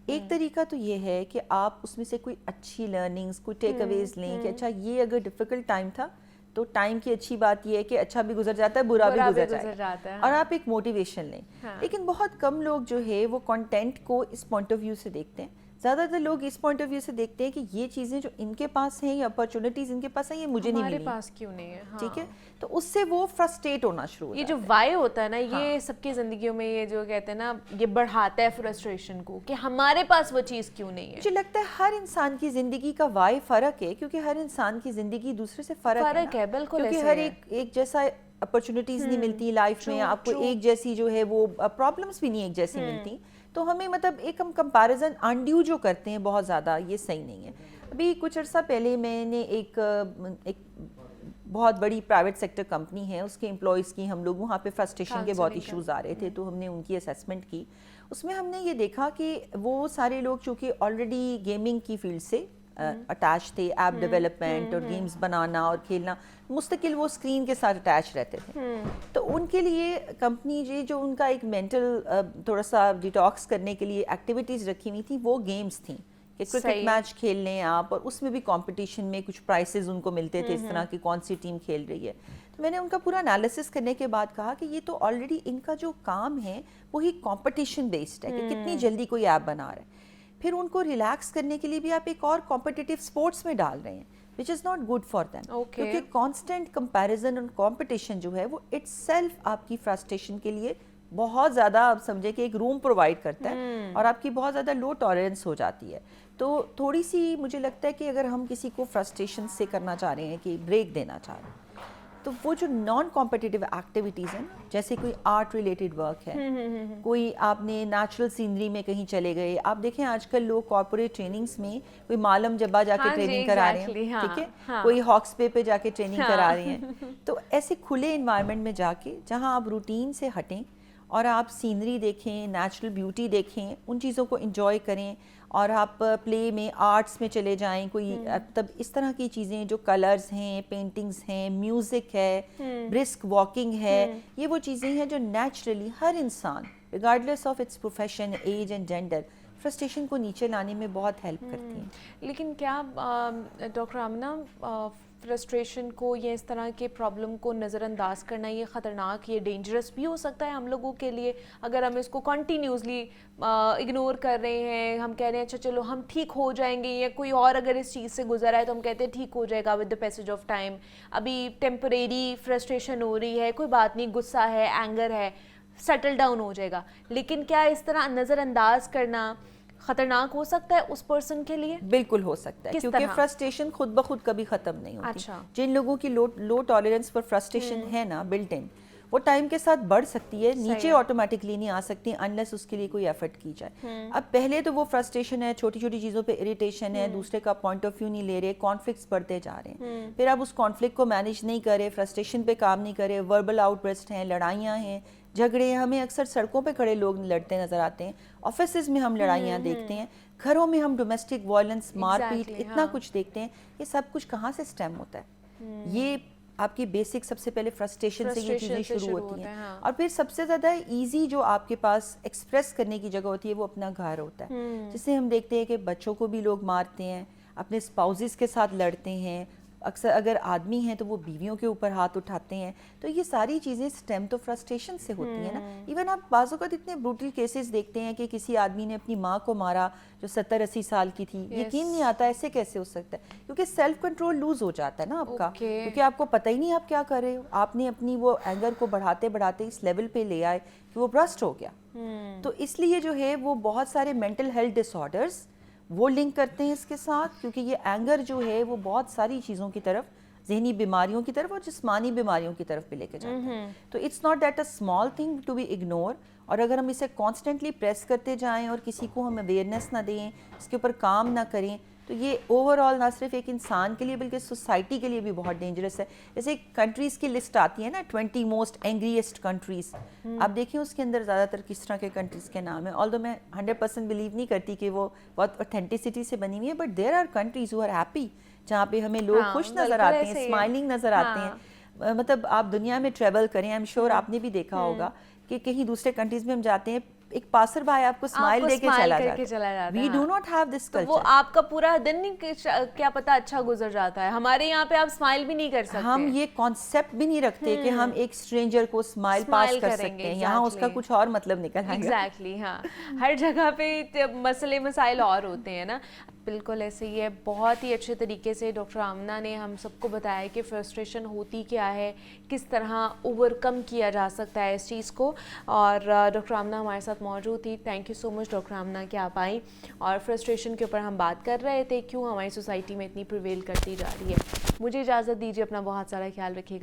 एक तरीका तो ये है कि आप उसमें से कोई अच्छी लर्निंग्स, कोई टेक अवेज लें कि अच्छा ये अगर डिफ़िकल्ट टाइम था तो टाइम की अच्छी बात ये है कि अच्छा भी गुजर जाता है, बुरा भी गुजर जाता है, और आप एक मोटिवेशन लें। लेकिन बहुत कम लोग जो है वो कंटेंट को इस पॉइंट ऑफ व्यू से देखते हैं। ज़्यादातर लोग इस पॉइंट ऑफ व्यू से देखते हैं कि ये चीज़ें जो इनके पास हैं या अपॉर्चुनिटीज़ इनके पास हैं ये मुझे नहीं मिली, हमारे पास क्यों नहीं है। ठीक है, तो उससे वो फ्रस्ट्रेट होना शुरू हो ये जाता जो वाई होता है ना, ये सबकी जिंदगियों में ये जो कहते हैं ना, ये बढ़ाता है फ्रस्ट्रेशन को कि हमारे पास वो चीज़ क्यों नहीं है। मुझे लगता है हर इंसान की जिंदगी का वाई फर्क है, क्योंकि हर इंसान की जिंदगी दूसरे से फर्क है, बिल्कुल, क्योंकि ऐसे हर है। एक जैसा अपॉर्चुनिटीज नहीं मिलती लाइफ में, आपको एक जैसी जो है वो प्रॉब्लम्स भी नहीं एक जैसी मिलती। तो हमें मतलब एक हम कंपैरिजन अनड्यू जो करते हैं बहुत ज़्यादा, ये सही नहीं है। अभी कुछ अर्सा पहले मैंने एक बहुत बड़ी प्राइवेट सेक्टर कंपनी है, उसके एम्प्लॉयज़ की हम लोग वहाँ पे फ्रस्ट्रेशन के बहुत इश्यूज़ आ रहे थे, तो हमने उनकी असेसमेंट की। उसमें हमने ये देखा कि वो सारे लोग चूँकि ऑलरेडी गेमिंग की फील्ड से अटैच थे, ऐप डेवलपमेंट और गेम्स बनाना और खेलना, मुस्तकिल वो स्क्रीन के साथ अटैच रहते थे। तो उनके लिए कंपनी जो उनका एक मेंटल थोड़ा सा डिटॉक्स करने के लिए एक्टिविटीज़ रखी हुई थी, वो गेम्स थी कि क्रिकेट मैच खेल लें आप, और उसमें भी कंपटीशन में कुछ प्राइसेस उनको मिलते थे इस तरह की, कौन सी टीम खेल रही है। तो मैंने उनका पूरा एनालिसिस करने के बाद कहा कि ये तो ऑलरेडी इनका जो काम है वही कंपटीशन बेस्ड है कि कितनी जल्दी कोई ऐप बना रहा है। फिर उनको रिलैक्स करने के लिए भी आप एक और कॉम्पिटिटिव स्पोर्ट्स में डाल रहे हैं, which is not good for them, क्योंकि कॉन्स्टेंट कंपैरिजन और कंपटीशन जो है वो इटसेल्फ आपकी फ्रस्ट्रेशन के लिए बहुत ज़्यादा, आप समझे कि एक रूम प्रोवाइड करता है और आपकी बहुत ज़्यादा लो टॉलरेंस हो जाती है। तो थोड़ी सी मुझे लगता है कि अगर हम किसी को फ्रस्ट्रेशन से करना चाह रहे हैं कि ब्रेक देना चाह रहे हैं, तो वो जो नॉन कॉम्पिटिटिव एक्टिविटीज़ हैं, जैसे कोई आर्ट रिलेटेड वर्क है, कोई आपने नेचुरल सीनरी में कहीं चले गए, आप देखें आजकल लोग कॉर्पोरेट ट्रेनिंग्स में कोई मालम जब्बा जाके ट्रेनिंग करा रहे हैं, ठीक है, कोई हॉक्स पे जाके ट्रेनिंग करा रहे हैं। तो ऐसे खुले इन्वायरमेंट में जाके जहाँ आप रूटीन से हटें और आप सीनरी देखें, नेचुरल ब्यूटी देखें, उन चीज़ों को एंजॉय करें, और आप प्ले में, आर्ट्स में चले जाएं, कोई तब इस तरह की चीज़ें जो कलर्स हैं, पेंटिंग्स हैं, म्यूज़िक है, ब्रिस्क वॉकिंग है, ये वो चीज़ें हैं जो नेचुरली हर इंसान regardless of its profession, age and gender, frustration को नीचे लाने में बहुत हेल्प करती हैं। लेकिन क्या डॉक्टर आमना, फ्रस्ट्रेशन को, ये इस तरह के प्रॉब्लम को नज़रअंदाज करना ये ख़तरनाक, ये डेंजरस भी हो सकता है हम लोगों के लिए, अगर हम इसको कंटिन्यूसली इग्नोर कर रहे हैं, हम कह रहे हैं अच्छा चलो हम ठीक हो जाएंगे, या कोई और अगर इस चीज़ से गुजरा है तो हम कहते हैं ठीक हो जाएगा with the passage of time, अभी टेम्परेरी फ्रस्ट्रेशन हो रही है, कोई बात नहीं, गुस्सा है, एंगर है, सेटल डाउन हो जाएगा। लेकिन क्या इस तरह नज़रअंदाज करना खतरनाक हो सकता है उस पर्सन के लिए? बिल्कुल हो सकता है, क्योंकि फ्रस्ट्रेशन खुद ब खुद कभी खत्म नहीं होती। अच्छा। जिन लोगों की लो टॉलरेंस पर फ्रस्ट्रेशन है ना बिल्ट इन, वो टाइम के साथ बढ़ सकती है, नीचे ऑटोमेटिकली नहीं आ सकती अनलेस उसके लिए कोई एफर्ट की जाए। अब पहले तो वो फ्रस्ट्रेशन है, छोटी छोटी चीज़ों पे इरिटेशन है, दूसरे का पॉइंट ऑफ व्यू नहीं ले रहे, कॉन्फ्लिक्ट्स बढ़ते जा रहे हैं, फिर आप उस कॉन्फ्लिक्ट को मैनेज नहीं करे, फ्रस्ट्रेशन पे काम नहीं करे, वर्बल आउटबर्स्ट हैं, लड़ाइयाँ हैं, झगड़े, हमें अक्सर सड़कों पे खड़े लोग लड़ते नजर आते हैं, ऑफिसेज में हम लड़ाइयाँ देखते हैं, घरों में हम डोमेस्टिक वायलेंस, मारपीट, इतना कुछ देखते हैं। ये सब कुछ कहाँ से स्टेम होता है? ये आपकी बेसिक सबसे पहले फ्रस्ट्रेशन से ये चीज़ें शुरू होती हैं। और फिर सबसे ज़्यादा इजी जो आपके पास एक्सप्रेस करने की जगह होती है वो अपना घर होता है, जिससे हम देखते हैं कि बच्चों को भी लोग मारते हैं, अपने स्पाउसेस के साथ लड़ते हैं, अक्सर अगर आदमी हैं तो वो बीवियों के ऊपर हाथ उठाते हैं। तो ये सारी चीज़ें स्टेम तो फ्रस्ट्रेशन से होती हैं ना। इवन आप बाज़ों का इतने ब्रूटल केसेस देखते हैं कि किसी आदमी ने अपनी माँ को मारा जो 70-80 साल की थी। यकीन नहीं आता ऐसे कैसे हो सकता है, क्योंकि सेल्फ कंट्रोल लूज हो जाता है ना आपका, क्योंकि आपको पता ही नहीं आप क्या कर रहे हो। आपने अपनी वो एंगर को बढ़ाते बढ़ाते इस लेवल पे ले आए कि वो ब्रस्ट हो गया। तो इसलिए जो है वो बहुत सारे मेंटल हेल्थ डिसऑर्डर्स वो लिंक करते हैं इसके साथ, क्योंकि ये एंगर जो है वो बहुत सारी चीज़ों की तरफ, जहनी बीमारियों की तरफ और जिस्मानी बीमारियों की तरफ भी लेके जाता है। तो it's not that a small thing to be ignore, और अगर हम इसे कॉन्स्टेंटली प्रेस करते जाएं और किसी को हम अवेयरनेस ना दें, इसके ऊपर काम ना करें, तो ये ओवरऑल ना सिर्फ एक इंसान के लिए बल्कि सोसाइटी के लिए भी बहुत डेंजरस है। जैसे कंट्रीज़ की लिस्ट आती है ना, 20 मोस्ट एंग्रीएस्ट कंट्रीज़, आप देखें उसके अंदर ज़्यादातर किस तरह के कंट्रीज़ के नाम है। ऑल्दो मैं 100% बिलीव नहीं करती कि वो बहुत ऑथेंटिसिटी से बनी हुई है, but there are countries who are happy, जहाँ पे हमें लोग खुश नज़र आते हैं, स्माइलिंग नज़र आते हैं। मतलब आप दुनिया में ट्रेवल करें, आई एम श्योर आपने भी देखा होगा कि कहीं दूसरे कंट्रीज़ में हम जाते हैं, एक पासर भाई आपको स्माइल आपको देके smile चला करके जाता चला है। जाता वी है, डू हाँ। नॉट हैव दिस तो वो कल्चर। आपका पूरा दिन नहीं क्या पता अच्छा गुजर जाता है। हमारे यहाँ पे आप स्माइल भी नहीं कर सकते। हम ये कॉन्सेप्ट भी नहीं रखते कि हम एक स्ट्रेंजर को स्माइल पास Smile कर करेंगे, सकते हैं, यहाँ उसका exactly. कुछ और मतलब निकल आएगा। एग्जैक्टली हाँ, हर जगह पे मसले मसाइल और होते हैं ना। बिल्कुल ऐसे ही है। बहुत ही अच्छे तरीके से डॉक्टर आमना ने हम सबको बताया कि फ्रस्ट्रेशन होती क्या है, किस तरह ओवरकम किया जा सकता है इस चीज़ को। और डॉक्टर आमना हमारे साथ मौजूद थी। Thank you so much doctor Amna कि आप आई और फ्रस्ट्रेशन के ऊपर हम बात कर रहे थे, क्यों हमारी सोसाइटी में इतनी प्रिवेल करती जा रही है। मुझे इजाज़त दीजिए, अपना बहुत सारा ख्याल रखिएगा।